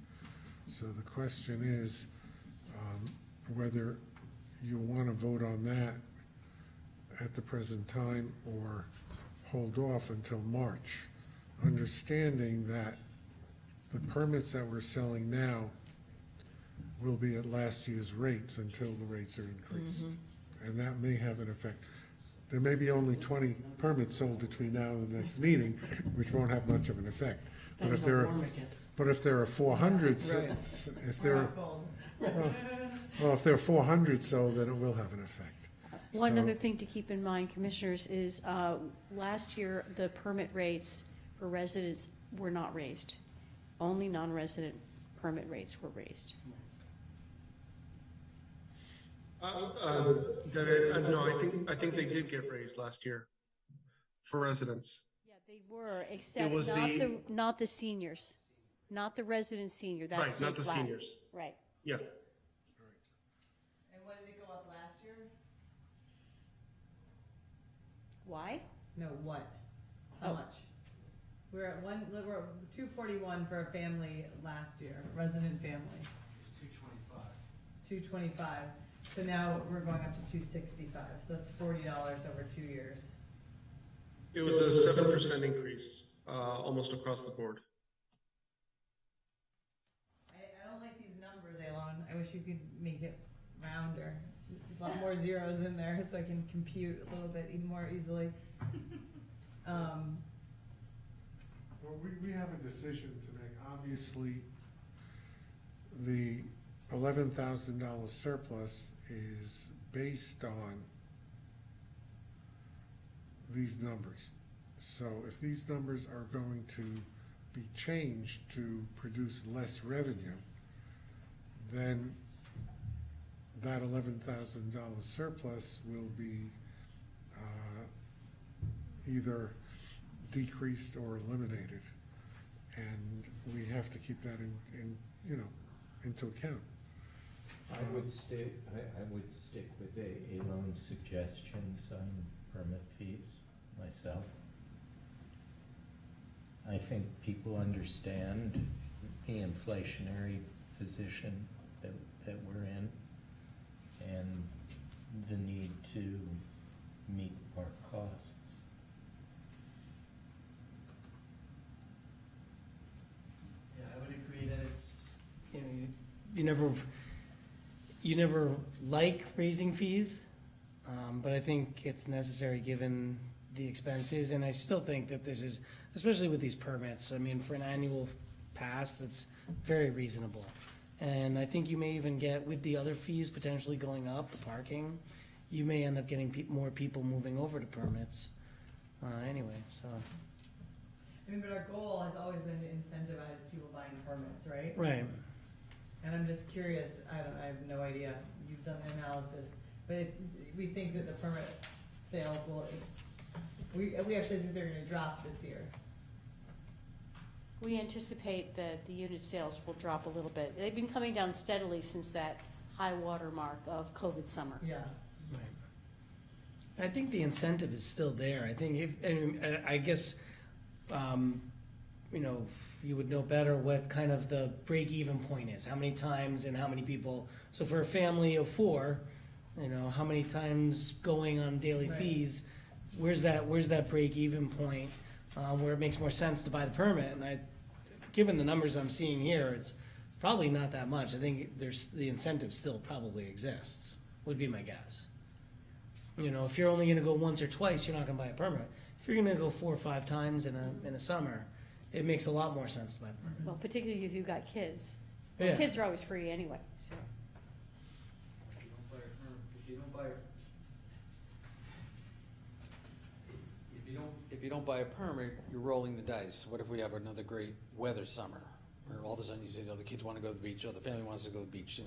So the question is whether you want to vote on that at the present time or hold off until March, understanding that the permits that we're selling now will be at last year's rates until the rates are increased. And that may have an effect. There may be only 20 permits sold between now and the next meeting, which won't have much of an effect. But if there are 400, if there are, well, if there are 400 sold, then it will have an effect. one So- other thing to keep in mind, commissioners, is last year, the permit rates for residents were not raised. Only non-resident permit rates were raised. No, I think they did get raised last year for residents. Yeah, they were, except was not the seniors, not the resident senior, Right, that's stayed not the flat. seniors. Right. Yeah. And what did it go up last year? Why? No, what? How Oh. much? We're at we're at 241 for a family last year, resident family. 225. So now we're going up to 265, so that's $40 over 2 years. It was a 7% increase, almost across the board. I don't like these numbers, Alon. I wish you could make it rounder. A lot more zeros in there so I can compute a little bit even more easily. Well, we have a decision to make. Obviously, the $11,000 surplus is based on these numbers. So if these numbers are going to be changed to produce less revenue, then that $11,000 surplus will be either decreased or eliminated. And we have to keep that into account. I would stick with a loan suggestions on permit fees myself. I think people understand the inflationary position that we're in and the need to meet our costs. Yeah, I would agree that it's, you never like raising fees, but I think it's necessary given the expenses, and I still think that this is, especially with these permits, I mean, for an annual pass, that's very reasonable. And I think you may even get, with the other fees potentially going up, the parking, you may end up getting more people moving over to permits, anyway, so. I mean, but our goal has always been to incentivize people buying permits, right? Right. And I'm just curious, I have no idea, you've done the analysis, but if we think that the permit sales will We actually think they're gonna drop this year. We anticipate that the unit sales will drop a little bit. They've been coming down steadily since that high water mark of COVID summer. Yeah. I think the incentive is still there. I think I guess, you know, you would know better what kind of the break-even point is, how many times and how many people. So for a family of 4, you know, how many times going on daily Right. fees, where's that break-even point where it makes more sense to buy the permit? And given the numbers I'm seeing here, it's probably not that much. I think the incentive still probably exists, would be my guess. You know, if you're only gonna go once or twice, you're not gonna buy a permit. If you're gonna go 4 or 5 times in a summer, it makes a lot more sense to buy the permit. Well, particularly if you've got kids. Well, Yeah. kids are always free anyway, so. If you don't buy a permit, if you don't buy a permit, you're rolling the dice. What if we have another great weather summer? Where all of a sudden you say, oh, the kids wanna go to the beach, or the family wants to go to the beach,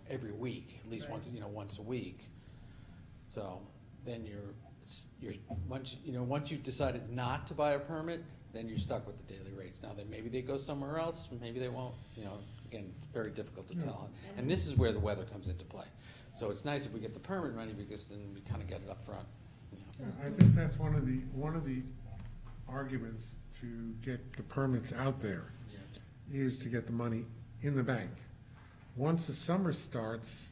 every week, at least Right. once a week. So then once you've decided not to buy a permit, then you're stuck with the daily rates. Now, then maybe they go somewhere else, maybe they won't, again, it's very difficult to tell. And this is where the weather comes into play. So it's nice if we get the permit money, because then we kind of get it up front. Yeah, I think that's one of the arguments to get the permits out there, is to get the money in the bank. Once the summer starts,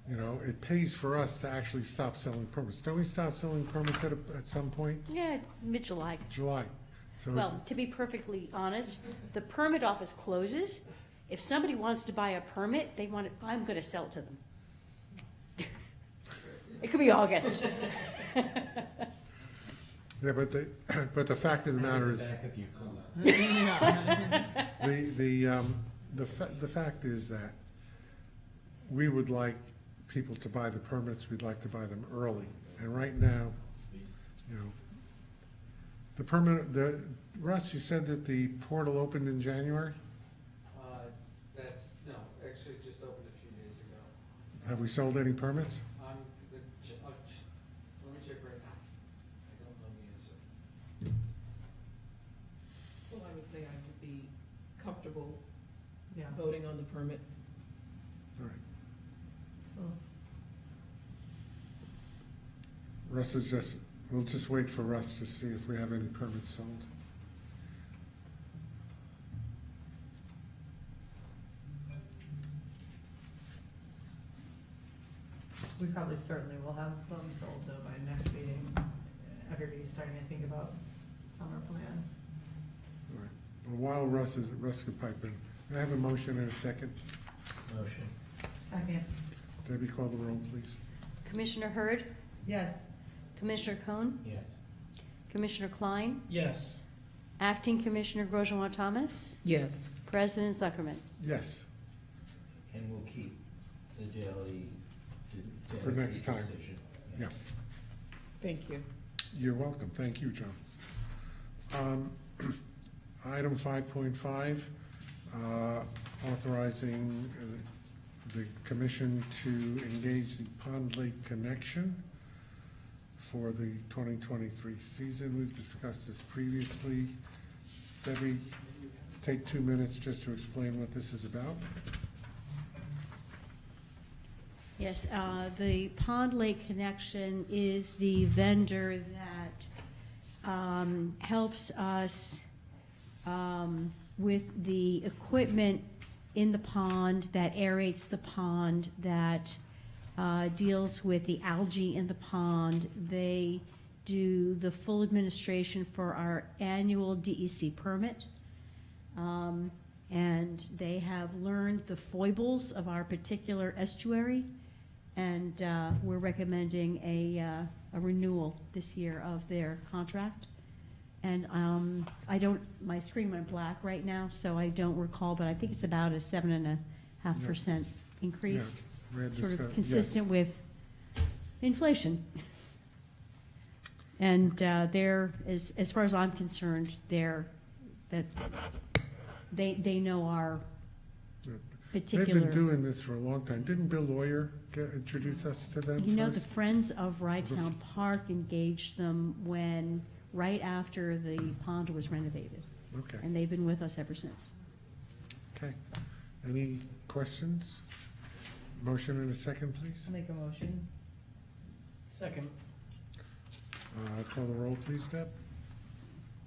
it pays for us to actually stop selling permits. Don't we stop selling permits at some point? Yeah, mid-July. July. So Well, to be perfectly honest, the permit office closes. If somebody wants to buy a permit, I'm gonna sell it to them. It could be August. yeah, but the fact of the matter is, Back of you, Cola. the fact is that we would like people to buy the permits. We'd like to buy them early. And right now, the permit, Russ, you said that the portal opened in January? Actually just opened a few days ago. Have we sold any permits? Let me check right now. I don't know the answer. Well, I would say I would be comfortable Yeah. voting on the permit. All right. Cool. Russ we'll just wait for Russ to see if we have any permits sold. We probably certainly will have some sold though by next meeting. Everybody's starting to think about summer plans. All right. Well, while Russ could pipe in, may I have a motion and a second? Motion. Second. Debbie, call the roll, please. Commissioner Hurd, Yes. Commissioner Cohn, Yes. Commissioner Klein, Yes. Acting Commissioner Grosjean-Thomas, Yes. President Zuckerman. Yes. And we'll keep the daily For next time. decision. Yeah. Thank you. You're welcome. Thank you, John. Item 5.5, authorizing the commission to engage the Pond Lake Connection for the 2023 season. We've discussed this previously. Debbie, take 2 minutes just to explain what this is about. Yes, the Pond Lake Connection is the vendor that helps us with the equipment in the pond, that aerates the pond, that deals with the algae in the pond. They do the full administration for our annual DEC permit. And they have learned the foibles of our particular estuary. And we're recommending a renewal this year of their contract. And my screen went black right now, so I don't recall, but I think it's about a 7.5% increase, Yeah, we had sort of discussed- consistent with inflation. And they're, as far as I'm concerned, they know They've particular. been doing this for a long time. Didn't Bill Lawyer introduce us to them You know, the first? Friends of Rytown Park engaged them when, right after the pond was renovated, Okay, and they've been with us ever since. okay. Any questions? Motion and a second, please. I'll make a motion. Second. Call the roll, please, Deb.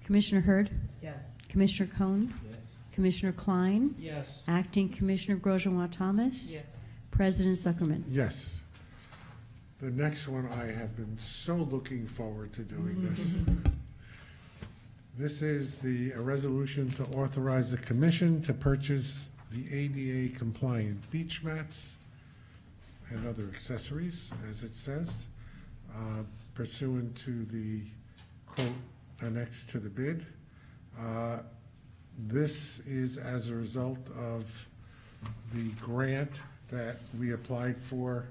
Commissioner Hurd, Yes. Commissioner Cohn, Yes. Commissioner Klein, Yes. Acting Commissioner Grosjean-Thomas. Yes. President Zuckerman. Yes. The next one, I have been so looking forward to doing this. This is a resolution to authorize the commission to purchase the ADA compliant beach mats and other accessories, as it says, pursuant to the quote annexed to the bid. This is as a result of the grant that we applied for,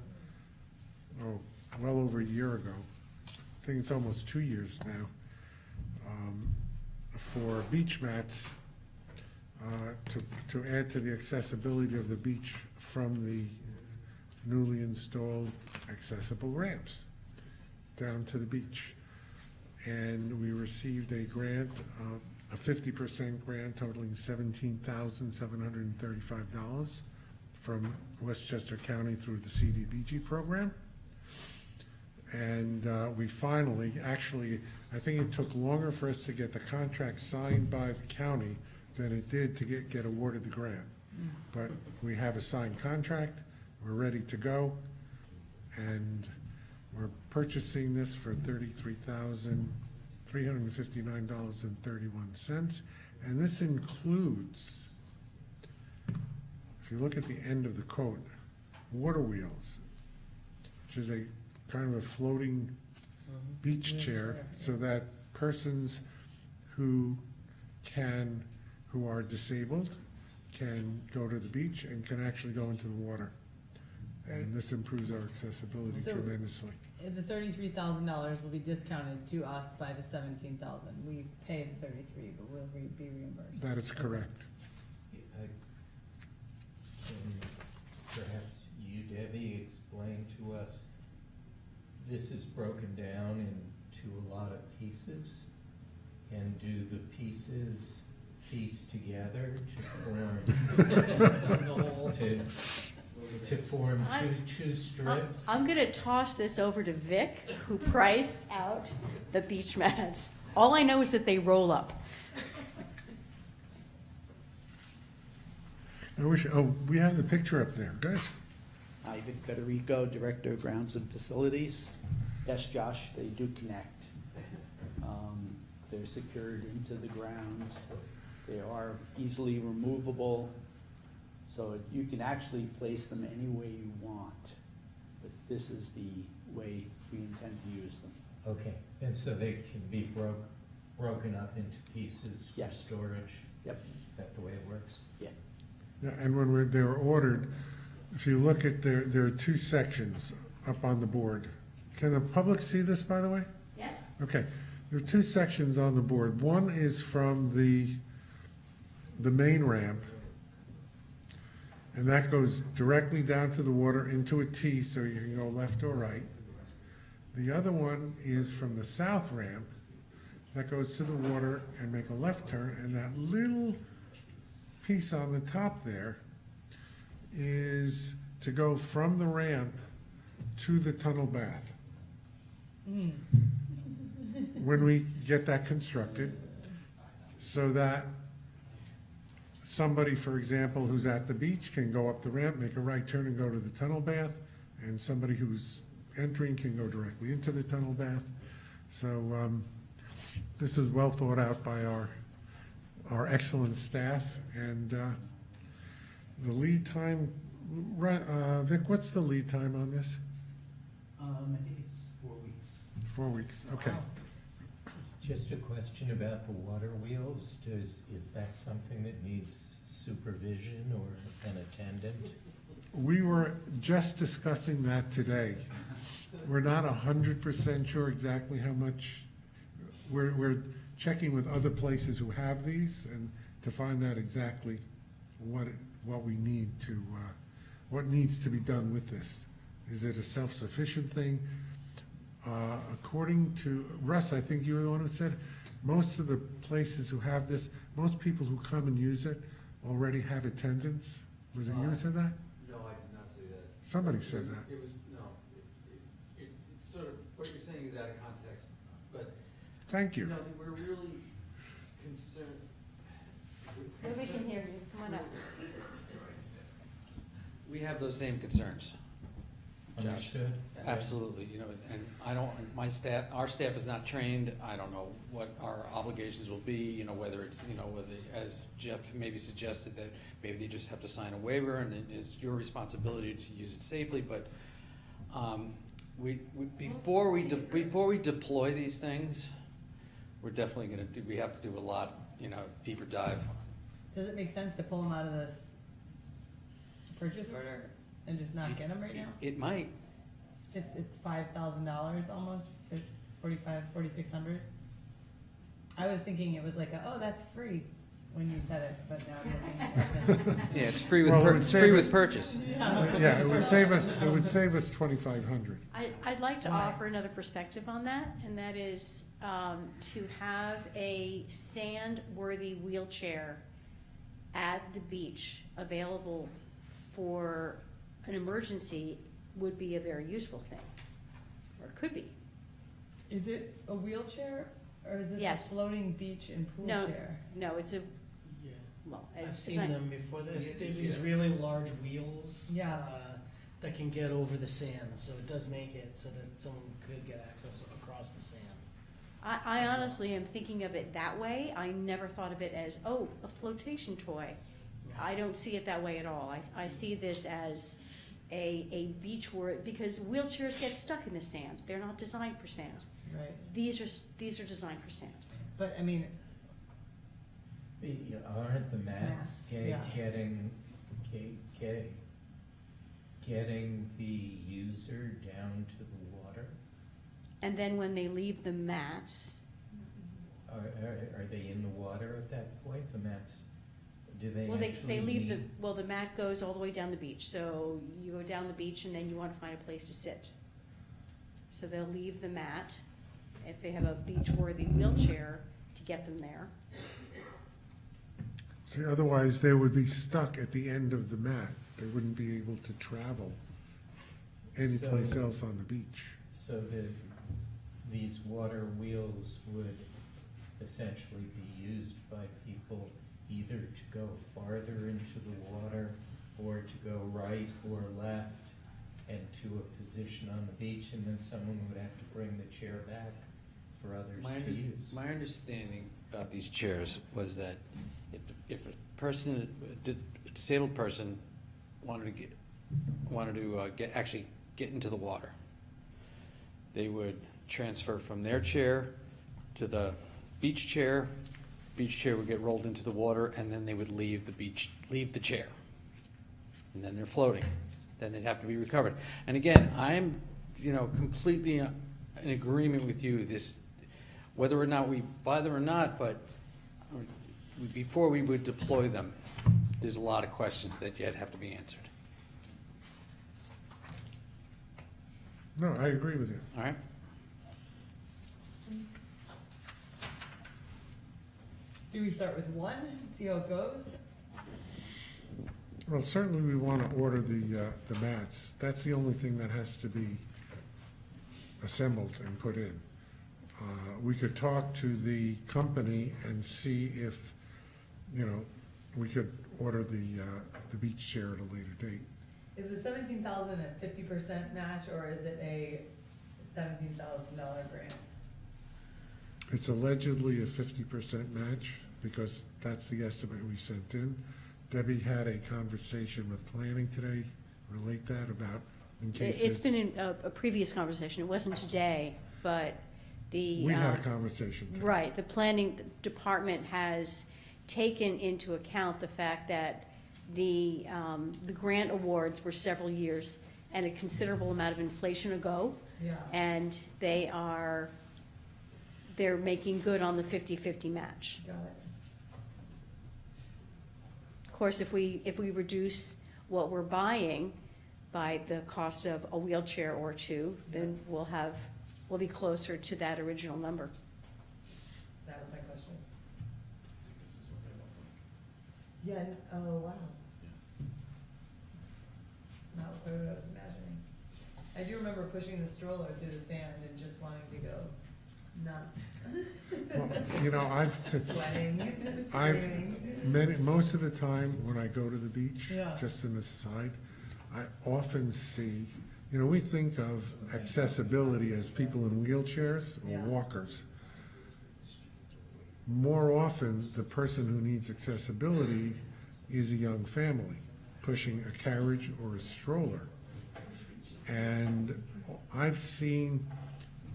well over a year ago. I think it's almost 2 years now, for beach mats, to add to the accessibility of the beach from the newly installed accessible ramps down to the beach. And we received a grant, a 50% grant totaling $17,735 from Westchester County through the CDBG program. And we finally, actually, I think it took longer for us to get the contract signed by the county than it did to get awarded the grant. But we have a signed contract, we're ready to go, and we're purchasing this for $33,359.31. And this includes, if you look at the end of the quote, water wheels, which is a kind of a floating beach chair, so that persons who are disabled can go to the beach and can actually go into the water. And this improves our accessibility So- tremendously. The $33,000 will be discounted to us by the 17,000. We pay the 33, but we'll be reimbursed. That is correct. Can perhaps you, Debbie, explain to us, this is broken down into a lot of pieces, and do the pieces piece together to form two strips? I'm gonna toss this over to Vic, who priced out the beach mats. All I know is that they roll up. I wish, we have the picture up there, good. Ivan Federico, Director of Grounds and Facilities. Yes, Josh, they do connect. They're secured into the ground. They are easily removable, so you can actually place them any way you want. But this is the way we intend to use them. Okay, and so they can be broken up into pieces for Yes. storage? Yep. Is that the way it works? Yeah, and when they were ordered, if you look at there are two sections up on the board. Can the public see this, by the way? Yes. Okay, there are two sections on the board. One is from the main ramp, and that goes directly down to the water into a T, so you can go left or right. The other one is from the south ramp, that goes to the water and make a left turn, and that little piece on the top there is to go from the ramp to the tunnel bath. When we get that constructed, so that somebody, for example, who's at the beach can go up the ramp, make a right turn and go to the tunnel bath, and somebody who's entering can go directly into the tunnel bath. So this is well thought out by our excellent staff, and the lead time, Vic, what's the lead time on this? I think it's 4 weeks. 4 weeks, okay. Just a question about the water wheels. Is that something that needs supervision or an attendant? We were just discussing that today. We're not 100% sure exactly how much, we're checking with other places who have these and to find out exactly what what we need to, what needs to be done with this. Is it a self-sufficient thing? According to Russ, I think you were the one who said, most of the places who have this, most people who come and use it already have attendants. Was it you who said that? No, I did not say that. Somebody said that. It was, no, it sort of, what you're saying is out of context, but, Thank you. no, we're really concerned. Nobody can hear you, come on up. We have those same concerns. Josh. Understood? Absolutely, you know, and I don't, my staff, our staff is not trained, I don't know what our obligations will be, you know, whether it's, you know, whether, as Jeff maybe suggested, that maybe they just have to sign a waiver and it's your responsibility to use it safely, but, before we deploy these things, we're definitely gonna do, we have to do a lot, you know, deeper dive. Does it make sense to pull them out of this purchase order and just not get them right now? It might, It's $5,000 almost, 4,600. I was thinking it was like, oh, that's free when you said it, but now I'm looking at yeah, it's free with, Well, it would it's save free us- with purchase. Yeah, it would save us, $2,500. I'd like to Why? offer another perspective on that, and that is to have a sand-worthy wheelchair at the beach available for an emergency would be a very useful thing, or it could be. Is it a wheelchair or is this Yes. a floating beach and pool No. chair? No, it's a, Yeah. well, I've it's seen designed, them before. They Yes, have these yes. really large wheels. Yeah. That can get over the sand, so it does make it so that someone could get access across the sand. I honestly am thinking of it that way. I never thought of it as, oh, a flotation toy. I don't see it that way at all. I see this as a beach where, because wheelchairs get stuck in the sand. They're not designed for sand. Right. These are designed for sand. But I mean, Aren't the mats Mats, yeah. getting the user down to the water? And then when they leave the mats, Are they in the water at that point, the mats? Do they well, actually they leave the, need- well, the mat goes all the way down the beach. So you go down the beach and then you want to find a place to sit. So they'll leave the mat, if they have a beach-worthy wheelchair, to get them there. See, otherwise they would be stuck at the end of the mat. They wouldn't be able to travel anyplace So- else on the beach. So these water wheels would essentially be used by people either to go farther into the water or to go right or left and to a position on the beach, and then someone would have to bring the chair back for others to use. My understanding about these chairs was that if a person, a disabled person, wanted to actually get into the water, they would transfer from their chair to the beach chair. Beach chair would get rolled into the water, and then they would leave the chair, and then they're floating. Then they'd have to be recovered. And again, I'm, completely in agreement with you. This, whether or not we buy them or not, but before we would deploy them, there's a lot of questions that yet have to be answered. No, I agree with you. All right? do we start with one and see how it goes? Well, certainly we want to order the mats. That's the only thing that has to be assembled and put in. We could talk to the company and see if, we could order the beach chair at a later date. Is the 17,000 a 50% match or is it a $17,000 grant? It's allegedly a 50% match because that's the estimate we sent in. Debbie had a conversation with planning today, relate that about in case It's been in a previous conversation. It wasn't today, but the. We had a conversation today. Right, the planning department has taken into account the fact that the grant awards were several years and a considerable amount of inflation ago, Yeah. and they're making good on the 50-50 match. Got it. course, if we reduce what we're buying by the cost of a wheelchair or two, then we'll be closer to that original number. That was my question. Yeah, oh, wow. Not what I was imagining. I do remember pushing the stroller through the sand and just wanting to go nuts. Well, you know, Sweating, I've screaming. most of the time when I go to the beach, Yeah. just in the side, I often see, you know, we think of accessibility as people in wheelchairs or Yeah. walkers. More often, the person who needs accessibility is a young family pushing a carriage or a stroller. And I've seen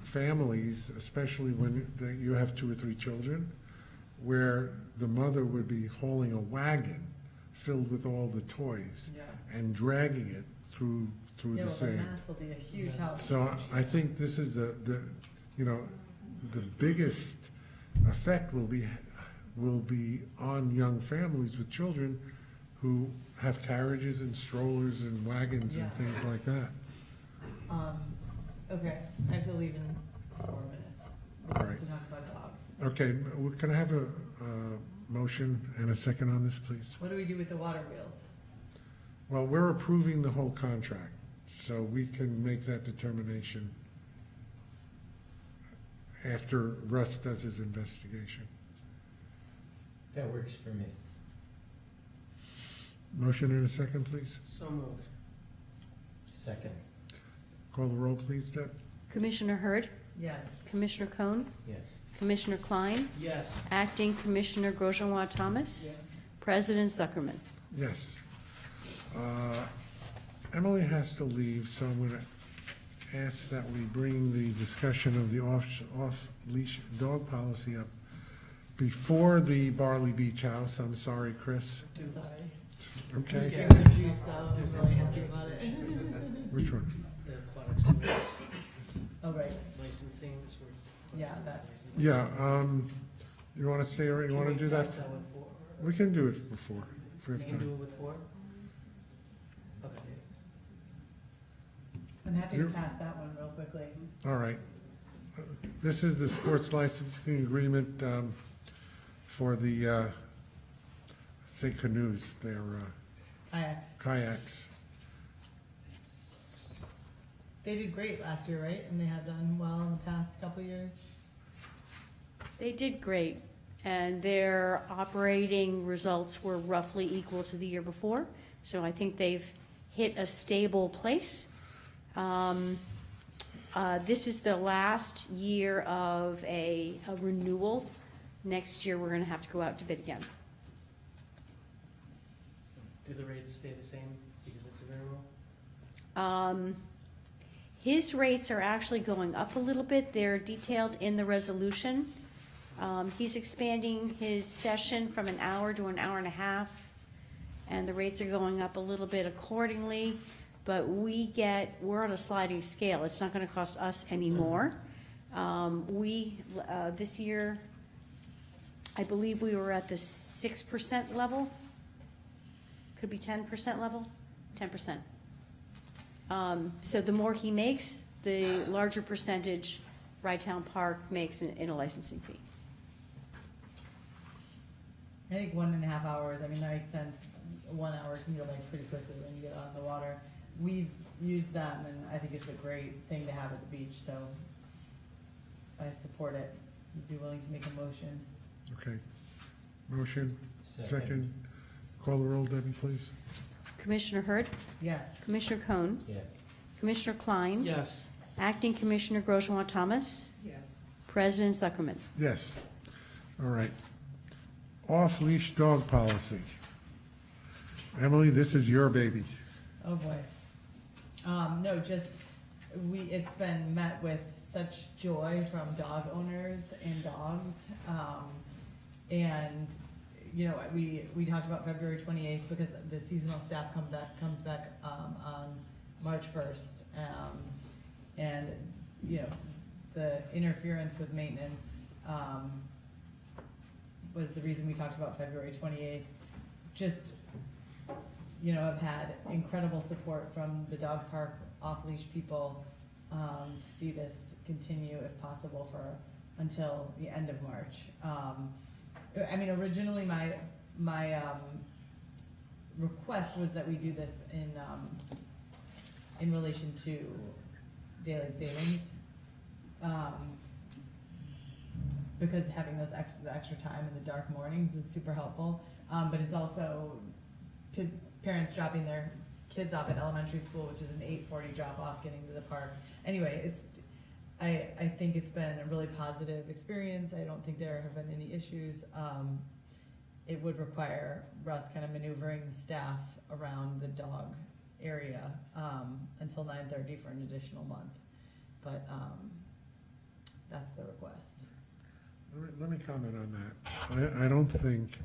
families, especially when you have 2 or 3 children, where the mother would be hauling a wagon filled with all the toys Yeah. and dragging it through Yeah, the well, the sand. mats will be a huge help. So I think this is the you know, the biggest effect will be on young families with children who have carriages and strollers and wagons and Yeah. things like that. Okay, I have to leave in 4 minutes All right. to talk about dogs. Okay, can I have a motion and a second on this, please? What do we do with the water wheels? Well, we're approving the whole contract, so we can make that determination after Russ does his investigation. That works for me. Motion and a second, please. So moved. Second. Call the roll, please, Deb. Commissioner Hurd, Yes. Commissioner Cohn, Yes. Commissioner Klein, Yes. Acting Commissioner Grosjean Thomas, Yes. President Zuckerman. Yes. Emily has to leave, so I'm going to ask that we bring the discussion of the off-leash dog policy up before the Barley Beach House. I'm sorry, Chris. I'm sorry. Okay? Drink the juice though, I'm really happy about it. Which one? The aquatic sports Oh, right, licensing, sports. Yeah, that- licensing. Yeah, you want to stay, or you Can want we to do that? pass with 4? We can do it before, if we We have can do time. it with 4? Okay. I'm happy to You- pass that one real quickly. All right. This is the sports licensing agreement for the, say canoes, they're Kayaks. kayaks. They did great last year, right? And they have done well in the past couple of years. They did great, and their operating results were roughly equal to the year before, so I think they've hit a stable place. This is the last year of a renewal. Next year, we're gonna have to go out to bid again. Do the rates stay the same because it's a renewal? His rates are actually going up a little bit. They're detailed in the resolution. He's expanding his session from an hour to an hour and a half, and the rates are going up a little bit accordingly. But we're on a sliding scale. It's not gonna cost us any more. This year, I believe we were at the 6% level. Could be 10% level, 10%. So the more he makes, the larger percentage Rydtown Park makes in a licensing fee. I think 1.5 hours, I mean, that makes sense. 1 hour can go like pretty quickly when you get on the water. We've used them and I think it's a great thing to have at the beach, so I support it. I'd be willing to make a motion. Okay. Motion, Second. second. Call the roll, Debbie, please. Commissioner Hurd, Yes. Commissioner Cohn, Yes. Commissioner Klein, Yes. Acting Commissioner Grosjean Thomas, Yes. President Zuckerman. Yes. All right. Off-leash dog policy. Emily, this is your baby. Oh, boy. No, just, it's been met with such joy from dog owners and dogs. And, you know, we talked about February 28th because the seasonal staff comes back, on March 1st. And, you know, the interference with maintenance, was the reason we talked about February 28th. just, have had incredible support from the dog park off-leash people, to see this continue if possible until the end of March. Originally my request was that we do this in relation to daylight savings. Because having the extra time in the dark mornings is super helpful. But it's also parents dropping their kids off at elementary school, which is an 8:40 drop off getting to the park. Anyway, I think it's been a really positive experience. I don't think there have been any issues. It would require Russ kind of maneuvering the staff around the dog area until 9:30 for an additional month. But that's the request. Let me comment on that. I don't think,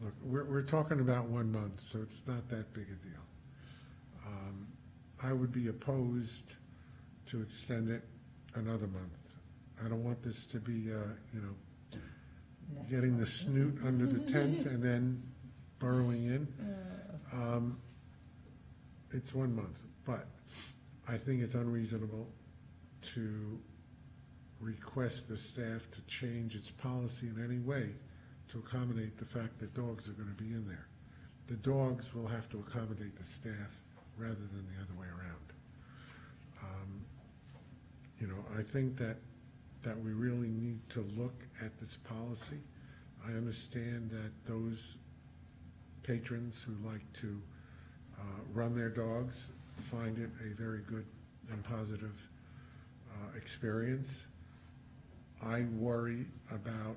look, we're talking about 1 month, so it's not that big a deal. I would be opposed to extend it another month. I don't want this to be, getting the snoot under the tent and then burrowing in. It's 1 month, but I think it's unreasonable to request the staff to change its policy in any way to accommodate the fact that dogs are going to be in there. The dogs will have to accommodate the staff rather than the other way around. I think that we really need to look at this policy. I understand that those patrons who like to run their dogs find it a very good and positive experience. I worry about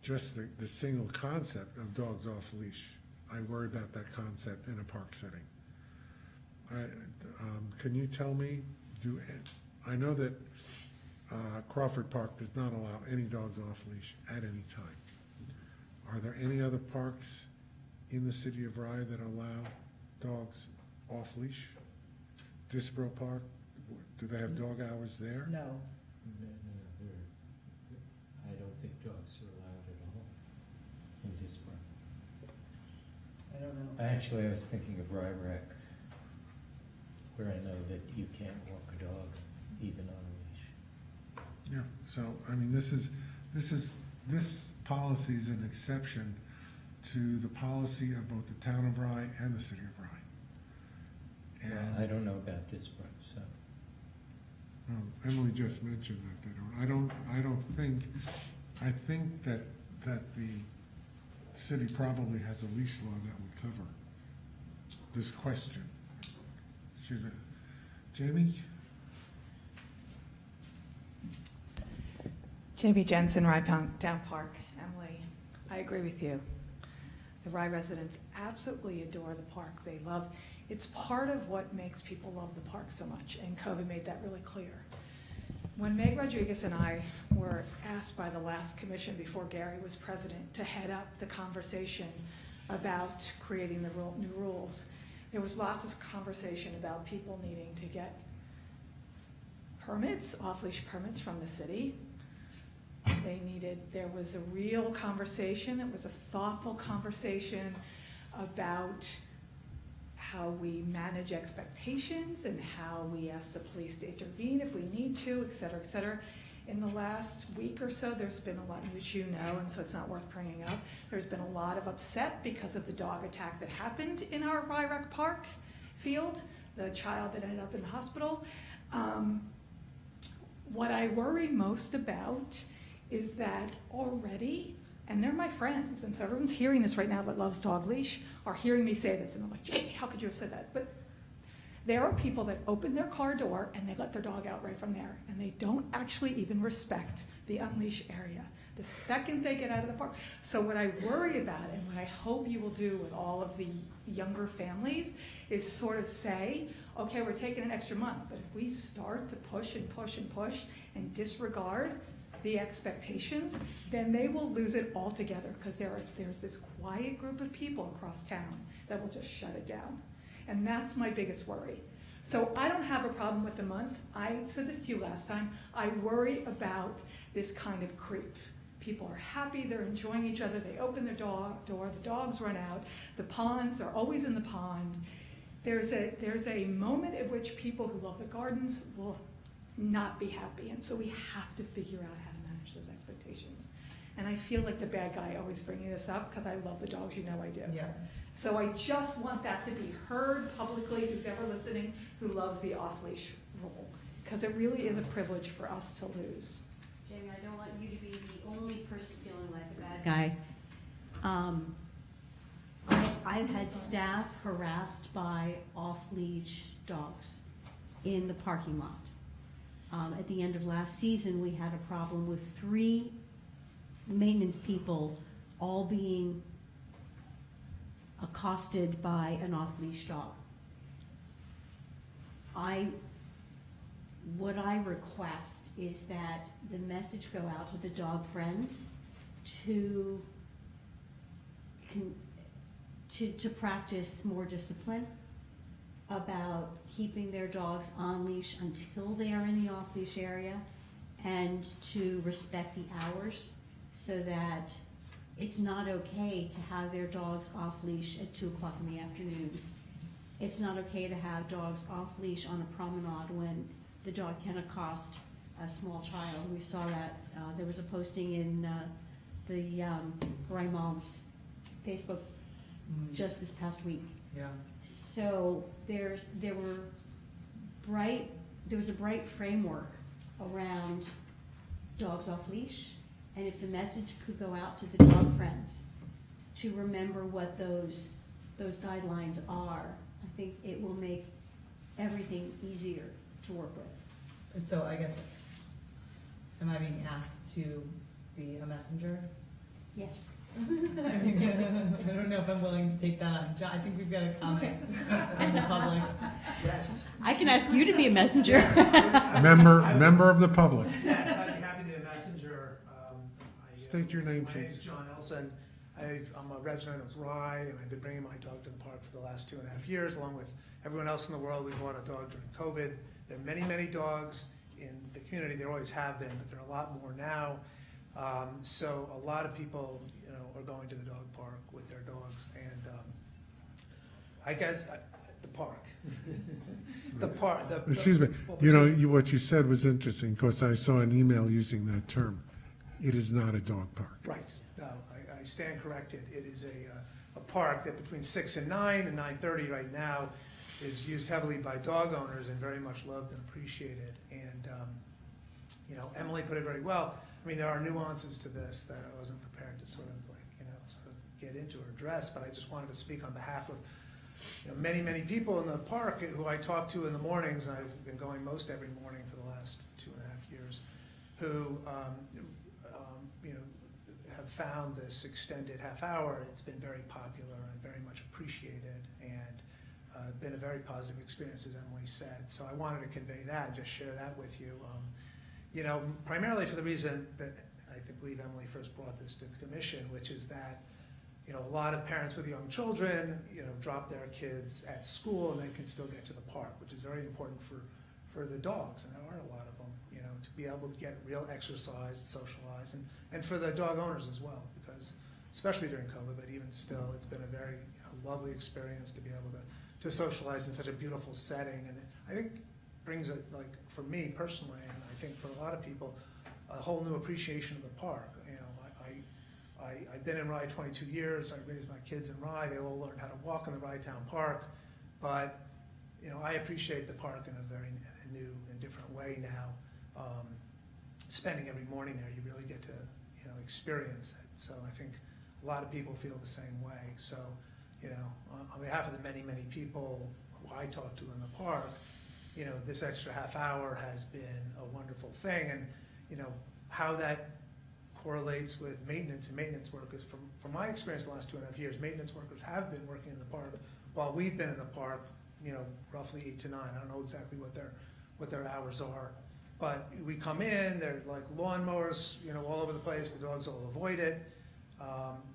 just the single concept of dogs off leash. I worry about that concept in a park setting. Can you tell me, I know that Crawford Park does not allow any dogs off leash at any time. Are there any other parks in the city of Rye that allow dogs off leash? Disbro Park, do they have dog hours there? No. No, I don't think dogs are allowed at all in Disbro. I don't know. Actually, I was thinking of Rye Rec, where I know that you can't walk a dog even on a leash. Yeah, so, this policy is an exception to the policy of both the town of Rye and the city of Rye. And I don't know about Disbro, so. Emily just mentioned that they don't. I think that the city probably has a leash law that would cover this question. Jamie? Jamie Jensen, Rye Down Park. Emily, I agree with you. The Rye residents absolutely adore the park. It's part of what makes people love the park so much, and COVID made that really clear. When Meg Rodriguez and I were asked by the last commission before Gary was president to head up the conversation about creating the new rules, there was lots of conversation about people needing to get permits, off-leash permits from the city. There was a real conversation, it was a thoughtful conversation about how we manage expectations and how we ask the police to intervene if we need to, et cetera, et cetera. In the last week or so, there's been a lot, which you know, and so it's not worth bringing up. There's been a lot of upset because of the dog attack that happened in our Rye Rec Park field, the child that ended up in the hospital. What I worry most about is that already, and they're my friends, and so everyone's hearing this right now that loves dog leash, are hearing me say this, and I'm like, Jamie, how could you have said that? But there are people that open their car door and they let their dog out right from there, and they don't actually even respect the unleash area the second they get out of the park. So what I worry about, and what I hope you will do with all of the younger families, is sort of say, okay, we're taking an extra month, but if we start to push and push and push and disregard the expectations, then they will lose it altogether, because there's this quiet group of people across town that will just shut it down. And that's my biggest worry. So I don't have a problem with the month. I said this to you last time. I worry about this kind of creep. People are happy, they're enjoying each other, they open their door, the dogs run out, the ponds are always in the pond. There's a moment at which people who love the gardens will not be happy, and so we have to figure out how to manage those expectations. And I feel like the bad guy always bringing this up, because I love the dogs, you know I do. Yeah. So I just want that to be heard publicly, who's ever listening, who loves the off-leash rule, because it really is a privilege for us to lose. Jamie, I don't want you to be the only person feeling like a bad guy. I've had staff harassed by off-leash dogs in the parking lot. At the end of last season, we had a problem with 3 maintenance people all being accosted by an off-leash dog. What I request is that the message go out to the dog friends to practice more discipline about keeping their dogs on leash until they are in the off-leash area, and to respect the hours so that it's not okay to have their dogs off leash at 2 o'clock in the afternoon. It's not okay to have dogs off leash on a promenade when the dog can accost a small child. We saw that, there was a posting in the Hawaii Moms Facebook just this past week. Yeah. So there was a bright framework around dogs off leash, and if the message could go out to the dog friends to remember what those guidelines are, I think it will make everything easier to work with. So I guess, am I being asked to be a messenger? Yes. I don't know if I'm willing to take that on. I think we've got a comment from the public. Yes. I can ask you to be a messenger. Member of the public. Yes, I'd be happy to be a messenger. State your name, My name is please. John Elson. I'm a resident of Rye, and I've been bringing my dog to the park for the last 2.5 years, along with everyone else in the world. We bought a dog during COVID. There are many, many dogs in the community. There always have been, but there are a lot more now. So a lot of people, are going to the dog park with their dogs, and I guess the park. Excuse me, what you said was interesting, because I saw an email using that term. It is not a dog park. Right. No, I stand corrected. It is a park that between 6 and 9 and 9:30 right now is used heavily by dog owners and very much loved and appreciated. And, Emily put it very well. I mean, there are nuances to this that I wasn't prepared to sort of get into or address, but I just wanted to speak on behalf of many, many people in the park who I talk to in the mornings, and I've been going most every morning for the last 2.5 years, who have found this extended half hour. It's been very popular and very much appreciated, and been a very positive experience, as Emily said. So I wanted to convey that and just share that with you. Primarily for the reason that I believe Emily first brought this to the commission, which is that a lot of parents with young children, drop their kids at school and then can still get to the park, which is very important for the dogs, and there are a lot of them, to be able to get real exercise, socialize, and for the dog owners as well, because especially during COVID, but even still, it's been a very lovely experience to be able to socialize in such a beautiful setting, and I think brings it, like for me personally, and I think for a lot of people, a whole new appreciation of the park. I've been in Rye 22 years. I raised my kids in Rye. They all learned how to walk in the Rye Town Park. But, I appreciate the park in a very new and different way now. Spending every morning there, you really get to, experience it. So I think a lot of people feel the same way. So, on behalf of the many, many people who I talk to in the park, this extra half hour has been a wonderful thing. And, how that correlates with maintenance and maintenance workers. From my experience the last 2.5 years, maintenance workers have been working in the park while we've been in the park, roughly 8 to 9. I don't know exactly what their hours are, but we come in, they're like lawnmowers, all over the place. The dogs all avoid it.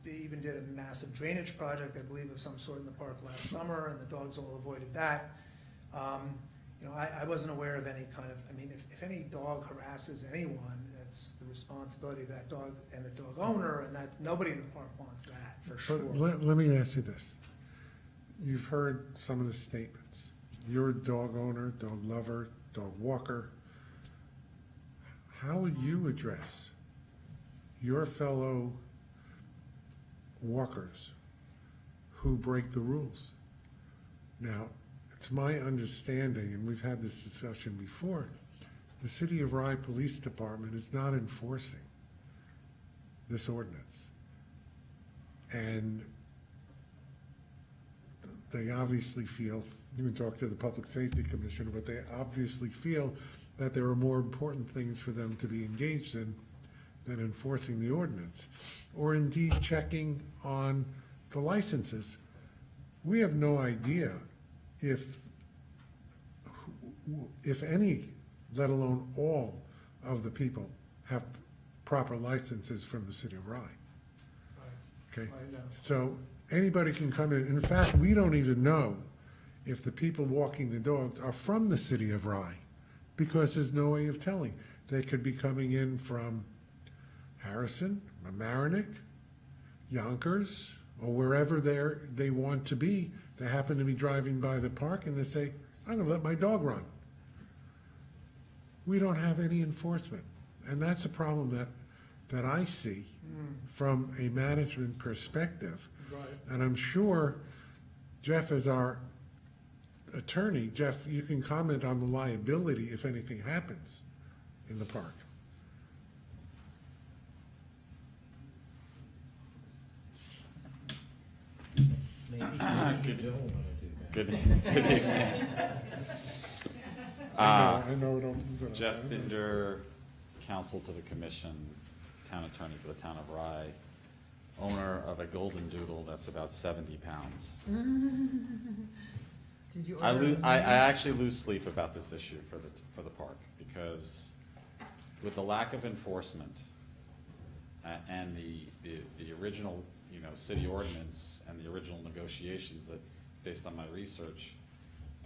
They even did a massive drainage project, I believe, of some sort in the park last summer, and the dogs all avoided that. I wasn't aware of any kind of, if any dog harasses anyone, it's the responsibility of that dog and the dog owner, and that, nobody in the park wants that, for But sure. let me ask you this. You've heard some of the statements. You're a dog owner, dog lover, dog walker. How would you address your fellow walkers who break the rules? Now, it's my understanding, and we've had this discussion before, the City of Rye Police Department is not enforcing this ordinance. And they obviously feel, you can talk to the Public Safety Commissioner, but they obviously feel that there are more important things for them to be engaged in than enforcing the ordinance, or indeed checking on the licenses. We have no idea if any, let alone all, of the people have proper licenses from the City of Rye. Okay? I know. So anybody can come in. In fact, we don't even know if the people walking the dogs are from the City of Rye, because there's no way of telling. They could be coming in from Harrison, Mamaroneck, Yonkers, or wherever they want to be. They happen to be driving by the park and they say, I'm going to let my dog run. We don't have any enforcement. And that's a problem that I see from a management perspective. Right. And I'm sure Jeff, as our attorney, Jeff, you can comment on the liability if anything happens in the park. Maybe you don't want to do that. Good evening. I know it opens Jeff Binder, counsel to the commission, town attorney for the town of Rye, owner of a golden doodle that's about 70 pounds. Did you I order? actually lose sleep about this issue for the park, because with the lack of enforcement and the original, city ordinance and the original negotiations that, based on my research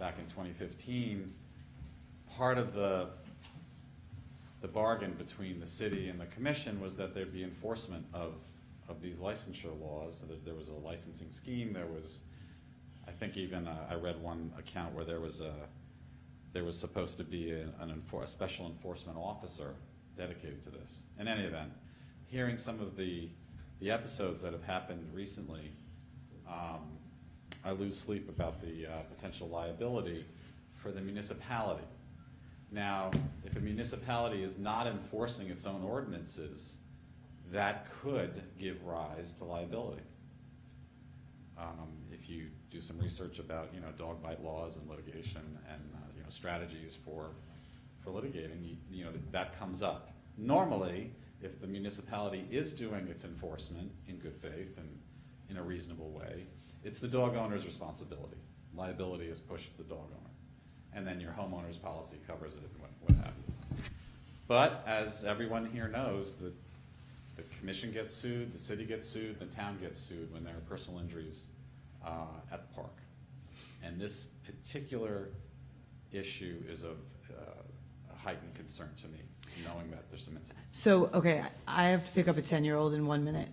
back in 2015, part of the bargain between the city and the commission was that there'd be enforcement of these licensure laws. So that there was a licensing scheme. There was, I think, even I read one account where there was supposed to be a special enforcement officer dedicated to this. In any event, hearing some of the episodes that have happened recently, I lose sleep about the potential liability for the municipality. Now, if a municipality is not enforcing its own ordinances, that could give rise to liability. If you do some research about, dog bite laws and litigation and, strategies for litigating, that comes up. Normally, if the municipality is doing its enforcement in good faith and in a reasonable way, it's the dog owner's responsibility. Liability is pushed to the dog owner. And then your homeowner's policy covers it and what have you. But as everyone here knows, the commission gets sued, the city gets sued, the town gets sued when there are personal injuries at the park. And this particular issue is of a heightened concern to me, knowing that there's some incidents. So, okay, I have to pick up a 10-year-old in 1 minute.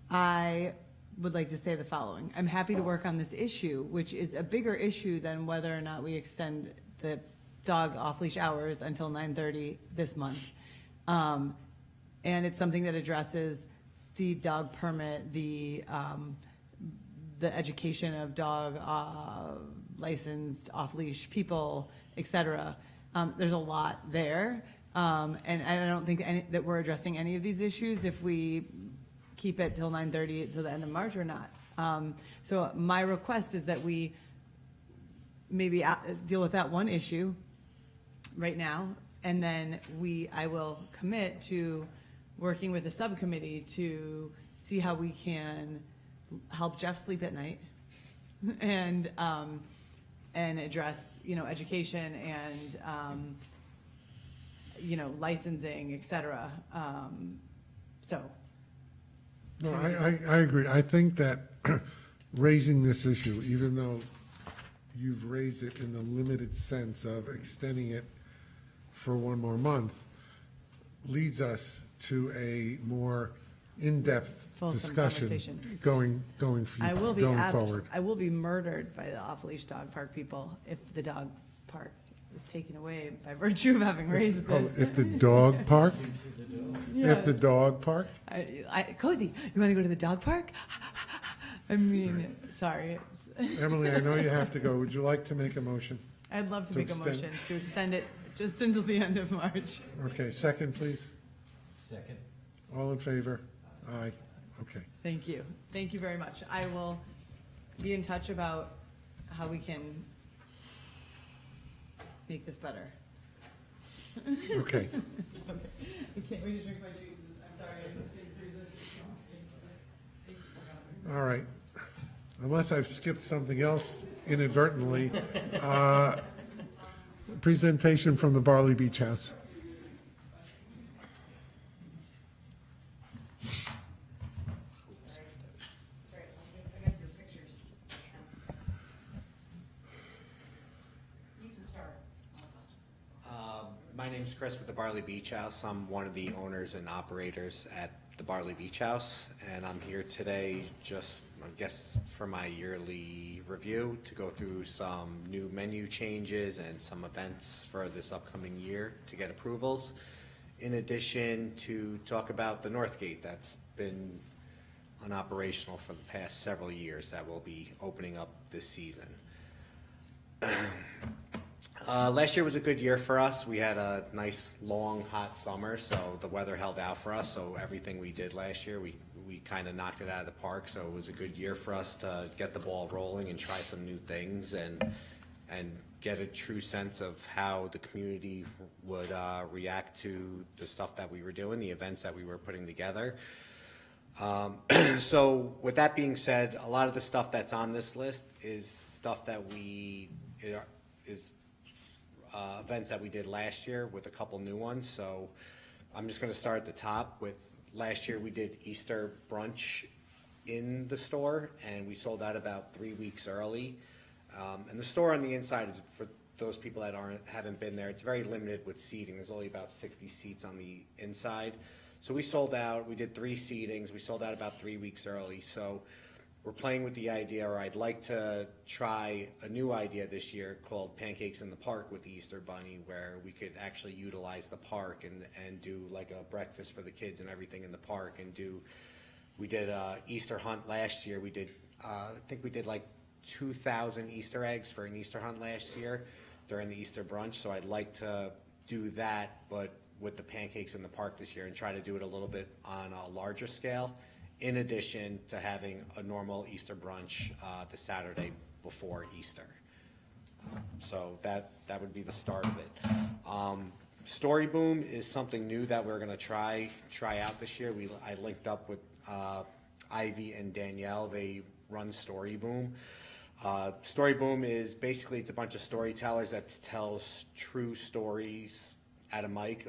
I would like to say the following. I'm happy to work on this issue, which is a bigger issue than whether or not we extend the dog off-leash hours until 9:30 this month. And it's something that addresses the dog permit, the education of dog licensed off-leash people, et cetera. There's a lot there. And I don't think that we're addressing any of these issues if we keep it till 9:30 till the end of March or not. So my request is that we maybe deal with that one issue right now, and then I will commit to working with the subcommittee to see how we can help Jeff sleep at night and address, education and, licensing, et cetera. No, I agree. I think that raising this issue, even though you've raised it in the limited sense of extending it for one more month, leads us to a more in-depth Fulsome discussion conversation. going forward. I will be murdered by the off-leash dog park people if the dog park is taken away by virtue of having raised Oh, this. if the dog park? Yeah. If the dog park? Cozy, you want to go to the dog park? I mean, sorry. Emily, I know you have to go. Would you like to make a motion? I'd love to To make a extend- motion to extend it just until the end of March. Okay, second, please. Second. All in favor? Aye. Okay. Thank you. Thank you very much. I will be in touch about how we can make this better. Okay. Okay. I can't wait to drink my juices. I'm sorry. I missed it. All right. Unless I've skipped something else inadvertently, presentation from the Barley Beach House. My name's Chris with the Barley Beach House. I'm one of the owners and operators at the Barley Beach House, and I'm here today just, I guess, for my yearly review to go through some new menu changes and some events for this upcoming year to get approvals. In addition, to talk about the Northgate that's been unoperational for the past several years that will be opening up this season. Last year was a good year for us. We had a nice, long, hot summer, so the weather held out for us. So everything we did last year, we kind of knocked it out of the park. So it was a good year for us to get the ball rolling and try some new things and get a true sense of how the community would react to the stuff that we were doing, the events that we were putting together. So with that being said, a lot of the stuff that's on this list is stuff that events that we did last year with a couple new ones. So I'm just going to start at the top with last year we did Easter brunch in the store, and we sold out about 3 weeks early. And the store on the inside is, for those people that haven't been there, it's very limited with seating. There's only about 60 seats on the inside. So we sold out. We did 3 seatings. We sold out about 3 weeks early. So we're playing with the idea, or I'd like to try a new idea this year called Pancakes in the Park with the Easter Bunny, where we could actually utilize the park and do like a breakfast for the kids and everything in the park. We did a Easter hunt last year. We did, I think we did like 2,000 Easter eggs for an Easter hunt last year during the Easter brunch. So I'd like to do that, but with the Pancakes in the Park this year, and try to do it a little bit on a larger scale, in addition to having a normal Easter brunch the Saturday before Easter. So that would be the start of it. Story Boom is something new that we're gonna try out this year. I linked up with Ivy and Danielle. They run Story Boom. Story Boom is basically, it's a bunch of storytellers that tells true stories at a mic,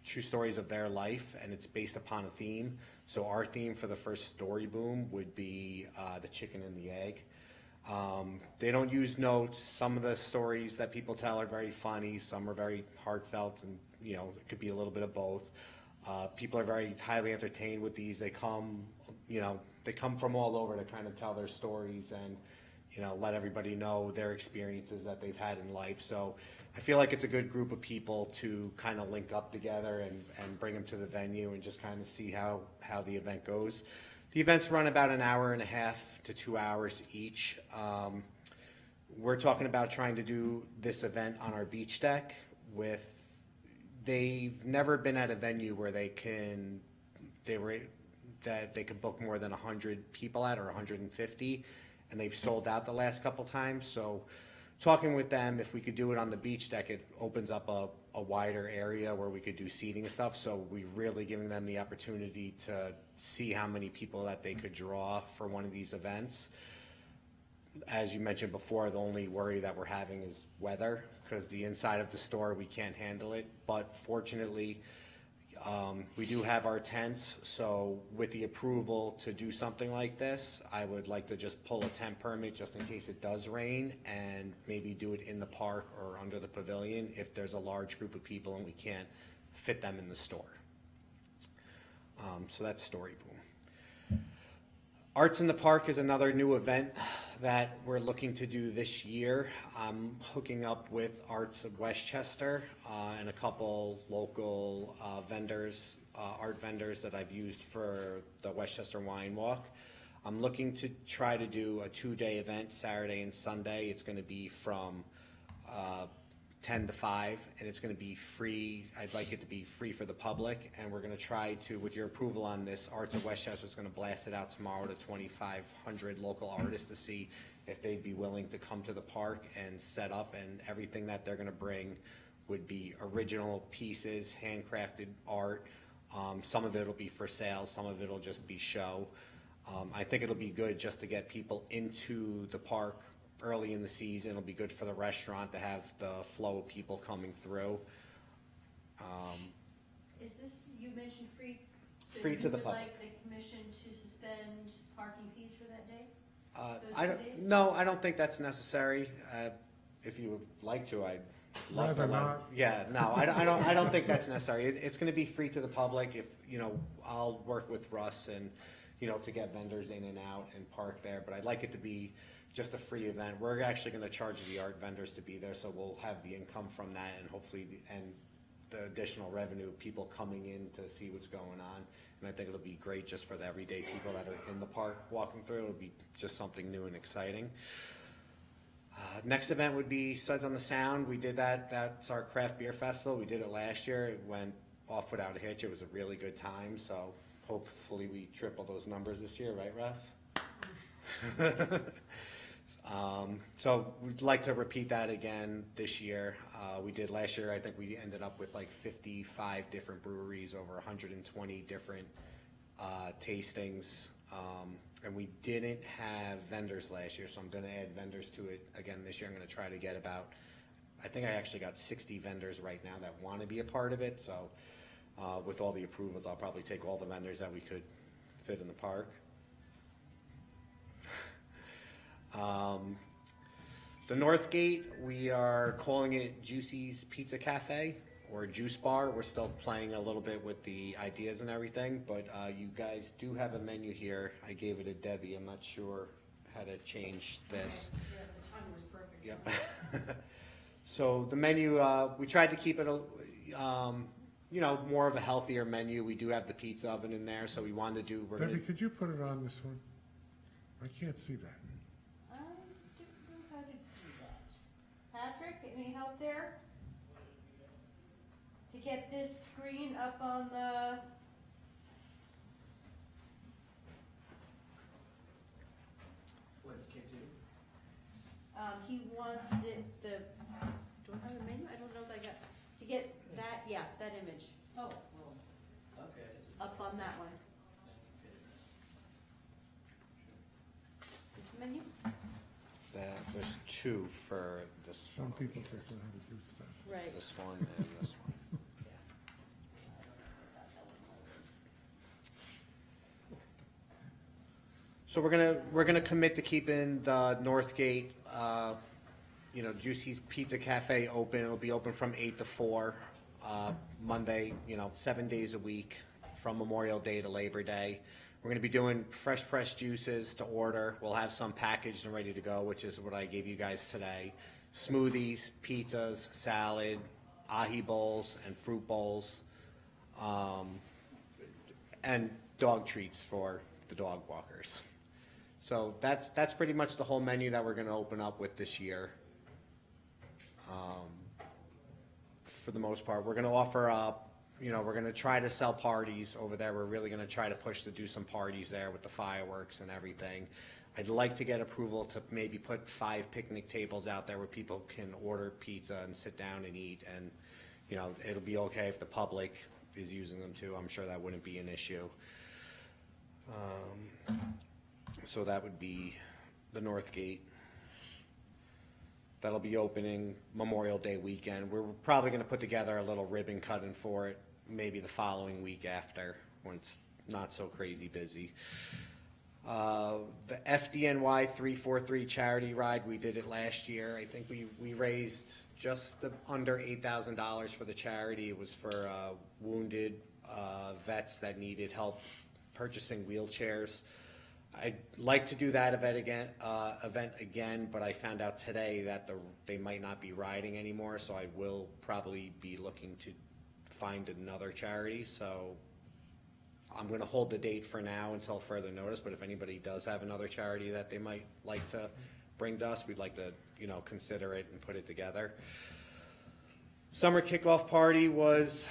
true stories of their life, and it's based upon a theme. So our theme for the first Story Boom would be the chicken and the egg. They don't use notes. Some of the stories that people tell are very funny. Some are very heartfelt, and it could be a little bit of both. People are very highly entertained with these. They come from all over to kind of tell their stories and let everybody know their experiences that they've had in life. So I feel like it's a good group of people to kind of link up together and bring them to the venue and just kind of see how the event goes. The events run about an hour and a half to 2 hours each. We're talking about trying to do this event on our beach deck. They've never been at a venue where they could book more than 100 people at, or 150, and they've sold out the last couple times. So talking with them, if we could do it on the beach deck, it opens up a wider area where we could do seating and stuff. So we're really giving them the opportunity to see how many people that they could draw for one of these events. As you mentioned before, the only worry that we're having is weather, because the inside of the store, we can't handle it. But fortunately, we do have our tents, so with the approval to do something like this, I would like to just pull a tent permit just in case it does rain, and maybe do it in the park or under the pavilion if there's a large group of people and we can't fit them in the store. So that's Story Boom. Arts in the Park is another new event that we're looking to do this year. I'm hooking up with Arts of Westchester and a couple local vendors, art vendors that I've used for the Westchester Wine Walk. I'm looking to try to do a 2-day event, Saturday and Sunday. It's going to be from 10 to 5, and it's going to be free. I'd like it to be free for the public, and we're going to try to, with your approval on this, Arts of Westchester is going to blast it out tomorrow to 2,500 local artists to see if they'd be willing to come to the park and set up, and everything that they're going to bring would be original pieces, handcrafted art. Some of it will be for sale, some of it will just be show. I think it'll be good just to get people into the park early in the season. It'll be good for the restaurant to have the flow of people coming through. Is this, you mentioned free, so Free to the you would public. like the commission to suspend parking fees for that day? I Those don't, 2 days? no, I don't think that's necessary. If you would like to, I'd love to. Rather not. Yeah, no, I don't think that's necessary. It's gonna be free to the public. If, I'll work with Russ and, to get vendors in and out and park there, but I'd like it to be just a free event. We're actually gonna charge the art vendors to be there, so we'll have the income from that and hopefully, and the additional revenue, people coming in to see what's going on. And I think it'll be great just for the everyday people that are in the park walking through. It'll be just something new and exciting. Next event would be Suds on the Sound. We did that. That's our craft beer festival. We did it last year. It went off without a hitch. It was a really good time. So hopefully we triple those numbers this year, right, Russ? So we'd like to repeat that again this year. We did last year. I think we ended up with like 55 different breweries, over 120 different tastings. And we didn't have vendors last year, so I'm going to add vendors to it again this year. I'm going to try to get I think I actually got 60 vendors right now that want to be a part of it. So with all the approvals, I'll probably take all the vendors that we could fit in the park. The North Gate, we are calling it Juicy's Pizza Cafe or Juice Bar. We're still playing a little bit with the ideas and everything, but you guys do have a menu here. I gave it to Debbie. I'm not sure how to change this. Yeah, the timing was perfect. Yep. So the menu, we tried to keep it, more of a healthier menu. We do have the pizza oven in there, so we wanted to do. Debbie, could you put it on this one? I can't see that. I don't know how to do that. Patrick, any help there? To get this screen up on the, What, can't see? he wants it, do I have a menu? I don't know if I got, to get that, yeah, that image. Oh, well, okay. Up on that one. Is this the menu? There's two for this. Some people don't know how to do stuff. Right. This one and this one. So we're gonna commit to keeping the North Gate, Juicy's Pizza Cafe open. It'll be open from 8 to 4, Monday, 7 days a week, from Memorial Day to Labor Day. We're gonna be doing fresh pressed juices to order. We'll have some packaged and ready to go, which is what I gave you guys today. Smoothies, pizzas, salad, ahi bowls, and fruit bowls, and dog treats for the dog walkers. So that's pretty much the whole menu that we're going to open up with this year. For the most part, we're going to offer up, we're going to try to sell parties over there. We're really going to try to push to do some parties there with the fireworks and everything. I'd like to get approval to maybe put 5 picnic tables out there where people can order pizza and sit down and eat. And, it'll be okay if the public is using them too. I'm sure that wouldn't be an issue. So that would be the North Gate. That'll be opening Memorial Day weekend. We're probably going to put together a little ribbon cutting for it, maybe the following week after, when it's not so crazy busy. The FDNY 343 charity ride, we did it last year. I think we raised just under $8,000 for the charity. It was for wounded vets that needed help purchasing wheelchairs. I'd like to do that event again, but I found out today that they might not be riding anymore, so I will probably be looking to find another charity. So I'm going to hold the date for now until further notice, but if anybody does have another charity that they might like to bring to us, we'd like to, consider it and put it together. Summer kickoff party was,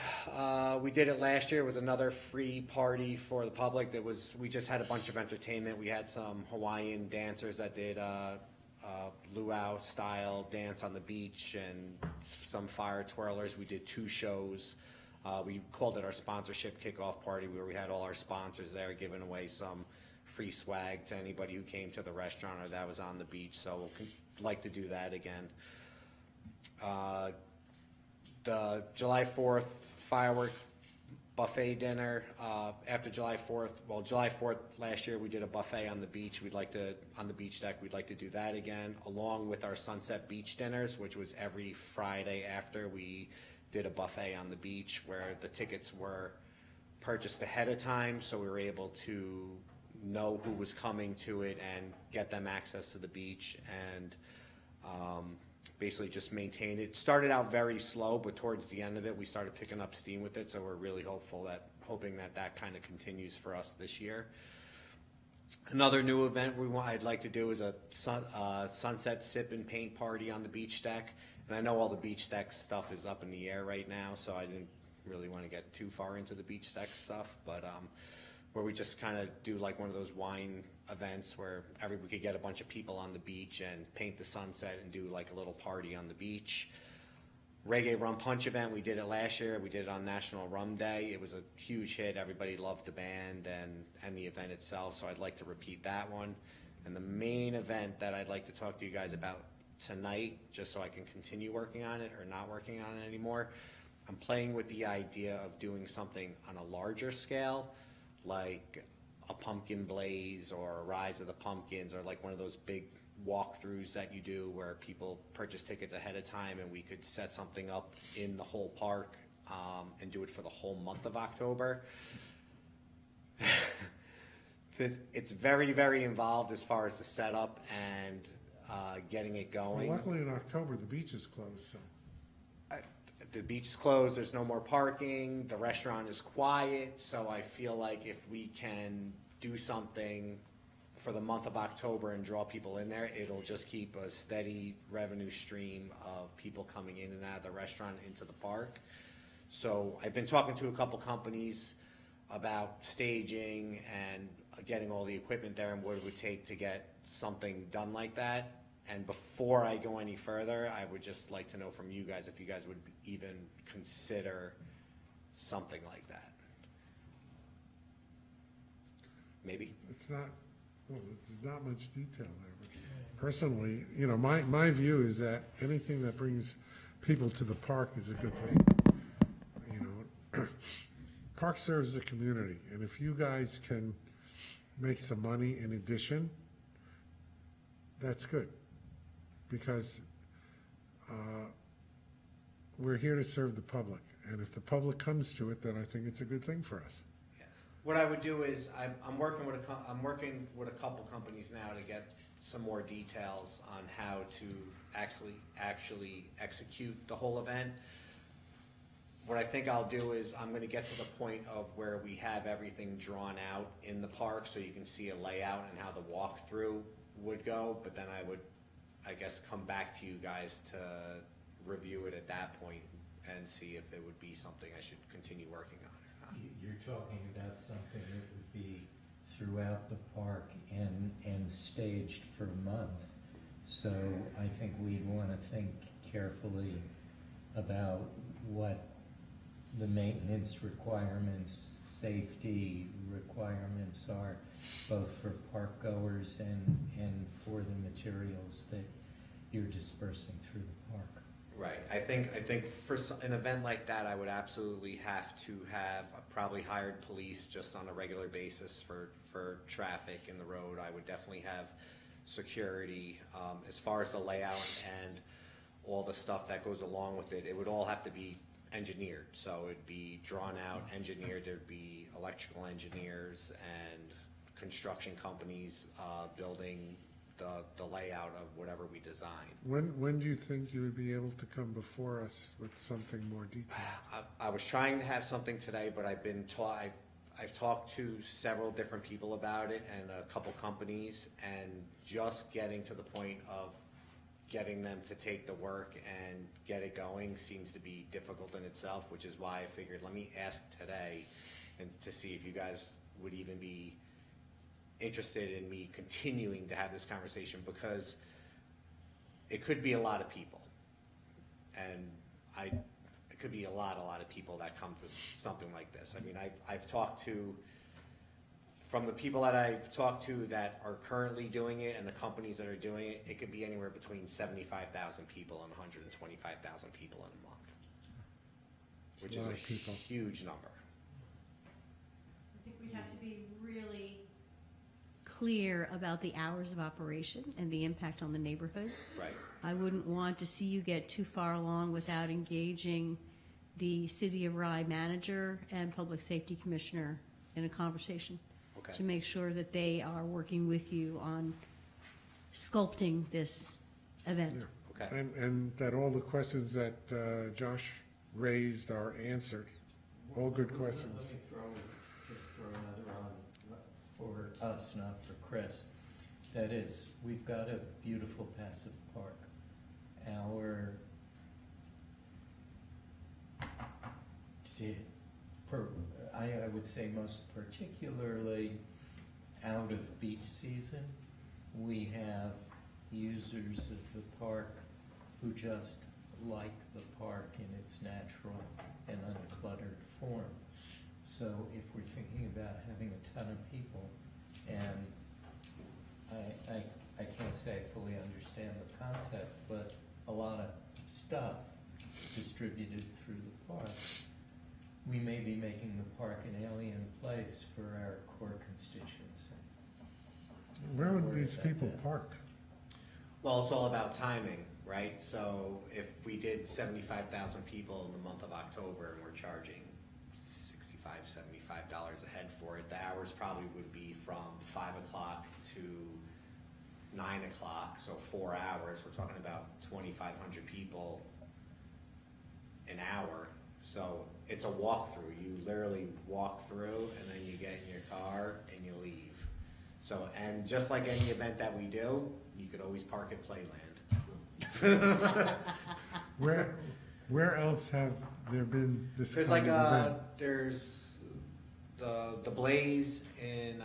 we did it last year. It was another free party for the public. We just had a bunch of entertainment. We had some Hawaiian dancers that did luau style dance on the beach and some fire twirlers. We did 2 shows. We called it our sponsorship kickoff party, where we had all our sponsors there giving away some free swag to anybody who came to the restaurant or that was on the beach. So we'll like to do that again. The July 4th firework buffet dinner, after July 4th, July 4th last year we did a buffet on the beach. On the beach deck, we'd like to do that again, along with our Sunset Beach dinners, which was every Friday after we did a buffet on the beach, where the tickets were purchased ahead of time, so we were able to know who was coming to it and get them access to the beach, and basically just maintain it. Started out very slow, but towards the end of it, we started picking up steam with it, so we're really hoping that kind of continues for us this year. Another new event I'd like to do is a sunset sip and paint party on the beach deck. And I know all the beach deck stuff is up in the air right now, so I didn't really want to get too far into the beach deck stuff, but where we just kind of do like one of those wine events where we could get a bunch of people on the beach and paint the sunset and do like a little party on the beach. Reggae Rum Punch event, we did it last year. We did it on National Rum Day. It was a huge hit. Everybody loved the band and the event itself, so I'd like to repeat that one. And the main event that I'd like to talk to you guys about tonight, just so I can continue working on it or not working on it anymore, I'm playing with the idea of doing something on a larger scale, like a pumpkin blaze or a Rise of the Pumpkins, or like one of those big walkthroughs that you do where people purchase tickets ahead of time, and we could set something up in the whole park and do it for the whole month of October. It's very, very involved as far as the setup and getting it going. Well, luckily in October, the beach is closed, so. The beach is closed, there's no more parking, the restaurant is quiet, so I feel like if we can do something for the month of October and draw people in there, it'll just keep a steady revenue stream of people coming in and out of the restaurant into the park. So I've been talking to a couple companies about staging and getting all the equipment there and what it would take to get something done like that. And before I go any further, I would just like to know from you guys if you guys would even consider something like that. Maybe. It's not much detail there. But personally, my view is that anything that brings people to the park is a good thing. Park serves the community, and if you guys can make some money in addition, that's good. Because we're here to serve the public, and if the public comes to it, then I think it's a good thing for us. Yeah. What I would do is I'm working with a couple companies now to get some more details on how to actually execute the whole event. What I think I'll do is I'm going to get to the point of where we have everything drawn out in the park, so you can see a layout and how the walkthrough would go. But then I guess come back to you guys to review it at that point and see if it would be something I should continue working on or not. You're talking about something that would be throughout the park and staged for a month. So I think we'd want to think carefully about what the maintenance requirements, safety requirements are, both for park goers and for the materials that you're dispersing through the park. Right, I think for an event like that, I would absolutely have to have probably hired police just on a regular basis for traffic in the road. I would definitely have security. As far as the layout and all the stuff that goes along with it, it would all have to be engineered. So it'd be drawn out, engineered, there'd be electrical engineers and construction companies building the layout of whatever we design. When do you think you would be able to come before us with something more detailed? I was trying to have something today, but I've talked to several different people about it and a couple companies, and just getting to the point of getting them to take the work and get it going seems to be difficult in itself, which is why I figured let me ask today and to see if you guys would even be interested in me continuing to have this conversation, because it could be a lot of people, and it could be a lot of people that come to something like this. I mean, I've talked to, from the people that I've talked to that are currently doing it and the companies that are doing it, it could be anywhere between 75,000 people and 125,000 people in a month, which is a huge number. I think we have to be really clear about the hours of operation and the impact on the neighborhood. Right. I wouldn't want to see you get too far along without engaging the City of Rye manager and Public Safety Commissioner in a conversation to make sure that they are working with you on sculpting this event. Yeah. Okay. And that all the questions that Josh raised are answered. All good questions. Let me just throw another on for us, not for Chris. That is, we've got a beautiful passive park. I would say most particularly out of beach season, we have users of the park who just like the park in its natural and uncluttered form. So if we're thinking about having a ton of people, and I can't say I fully understand the concept, but a lot of stuff distributed through the park, we may be making the park an alien place for our core constituency. Where would these people park? Well, it's all about timing, right? So if we did 75,000 people in the month of October and we're charging $65, $75 a head for it, the hours probably would be from 5 o'clock to 9 o'clock, so 4 hours. We're talking about 2,500 people an hour. So it's a walkthrough. You literally walk through and then you get in your car and you leave. So, and just like any event that we do, you could always park at Playland. Where else have there been this There's kind like of event? there's the Blaze in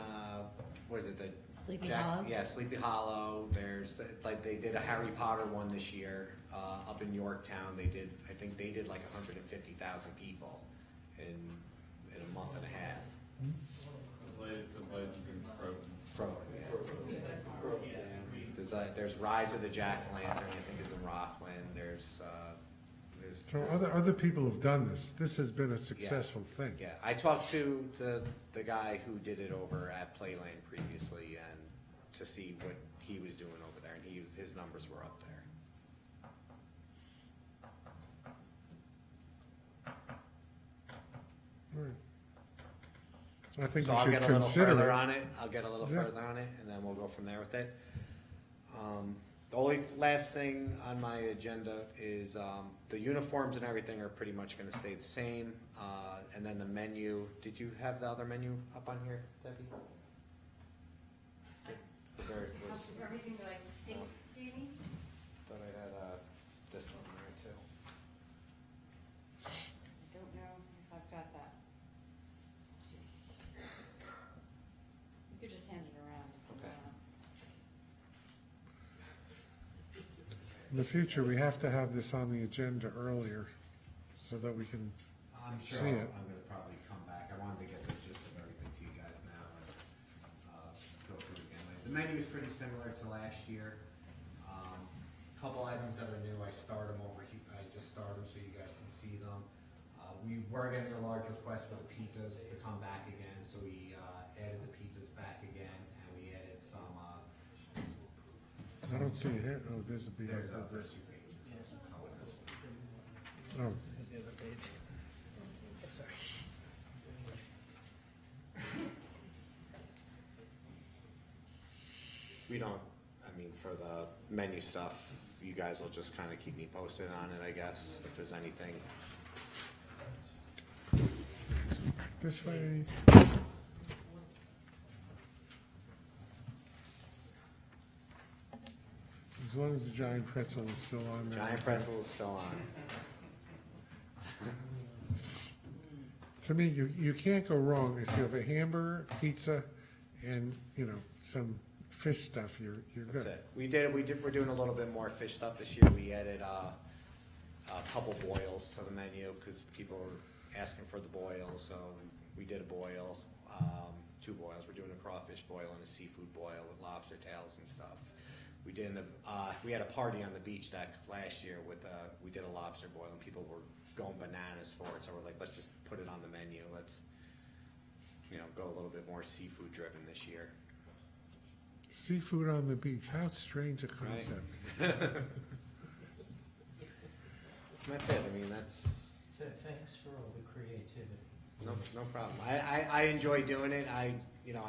what is it, the Sleepy Hollow? Yeah, Sleepy Hollow. There's like they did a Harry Potter one this year up in Yorktown. I think they did like 150,000 people in a month and a half. The Blaze is in Croton. There's Rise of the Jack-O-Lantern, I think is in Rockland. There's So other people have done this. This has been a successful thing. Yeah, I talked to the guy who did it over at Playland previously, and to see what he was doing over there, and his numbers were up there. Right. I think So we I'll should get a little consider further it. on it. I'll get a little further on it, and then we'll go from there with it. The only last thing on my agenda is the uniforms and everything are pretty much going to stay the same. And then the menu. Did you have the other menu up on here, Debbie? Is there, Everything that I think you need? thought I had this on there too. I don't know if I've got that. Let's see. You could just hand it around. Okay. In the future, we have to have this on the agenda earlier so that we can I'm sure see it. I'm going to probably come back. I wanted to get the gist of everything to you guys now and go through it again. The menu is pretty similar to last year. Couple items that are new. I just start them so you guys can see them. We were getting a large request for the pizzas to come back again, so we added the pizzas back again, and we added some, I don't see it here. Oh, there's a big. there's 2 pages. Oh, This is the other page. Oh, sorry. We don't, I mean, for the menu stuff, you guys will just kind of keep me posted on it, I guess, if there's anything. this way. As long as the giant pretzel is still on there. Giant pretzel is still on. To me, you can't go wrong if you have a hamburger, pizza, and, you know, some fish stuff, you're good. That's it. We're doing a little bit more fish stuff this year. We added a couple boils to the menu because people were asking for the boil, so we did a boil, 2 boils. We're doing a crawfish boil and a seafood boil with lobster tails and stuff. We had a party on the beach deck last year with, we did a lobster boil and people were going bananas for it, so we're like, let's just put it on the menu. Let's, you know, go a little bit more seafood driven this year. Seafood on the beach, how strange a concept. That's it. I mean, that's Thanks for all the creativity. no problem. I enjoy doing it. I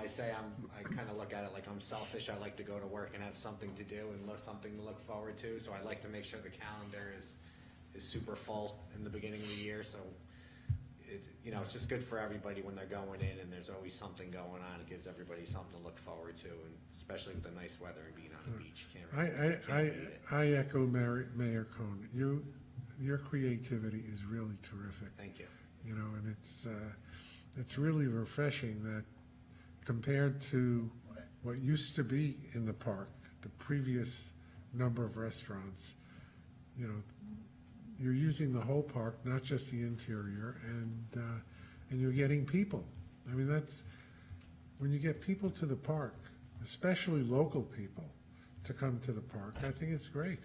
say I kind of look at it like I'm selfish. I like to go to work and have something to do and something to look forward to. So I like to make sure the calendar is super full in the beginning of the year. So it's just good for everybody when they're going in and there's always something going on. It gives everybody something to look forward to, and especially with the nice weather and being on the beach. Can't beat it. I echo Mayor Cohn. Your creativity is really terrific. Thank you. You know, and it's really refreshing that compared to what used to be in the park, the previous number of restaurants, you know, you're using the whole park, not just the interior, and you're getting people. I mean, that's, when you get people to the park, especially local people, to come to the park, I think it's great.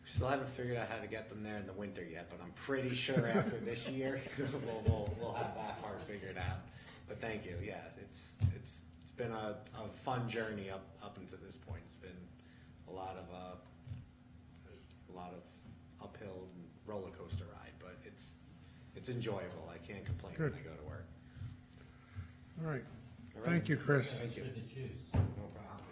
We still haven't figured out how to get them there in the winter yet, but I'm pretty sure after this year we'll have that part figured out. But thank you. Yeah, it's been a fun journey up until this point. It's been a lot of uphill and roller coaster ride, but it's enjoyable. I can't complain Good. when I go to work. All right. Thank you, Chris. Thank you. For the juice. No problem.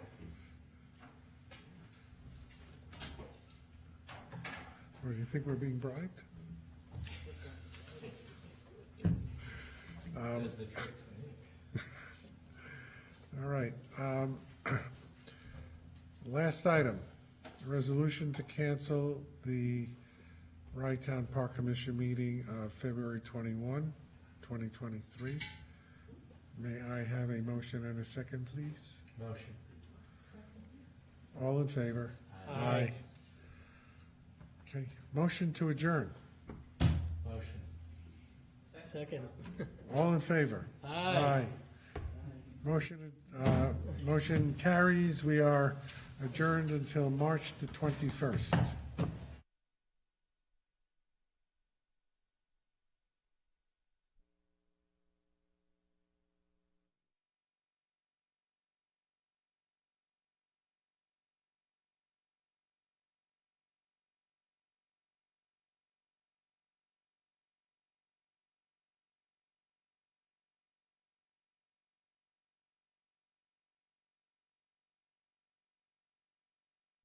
Or do you think we're being bribed? Does the trick for me. All right. Last item, resolution to cancel the Rye-Town Park Commission meeting of February 21, 2023. May I have a motion and a second, please? Motion. All in favor? Aye. Okay, motion to adjourn. Motion. Second. All in favor? Aye. Motion carries. We are adjourned until March the 21st.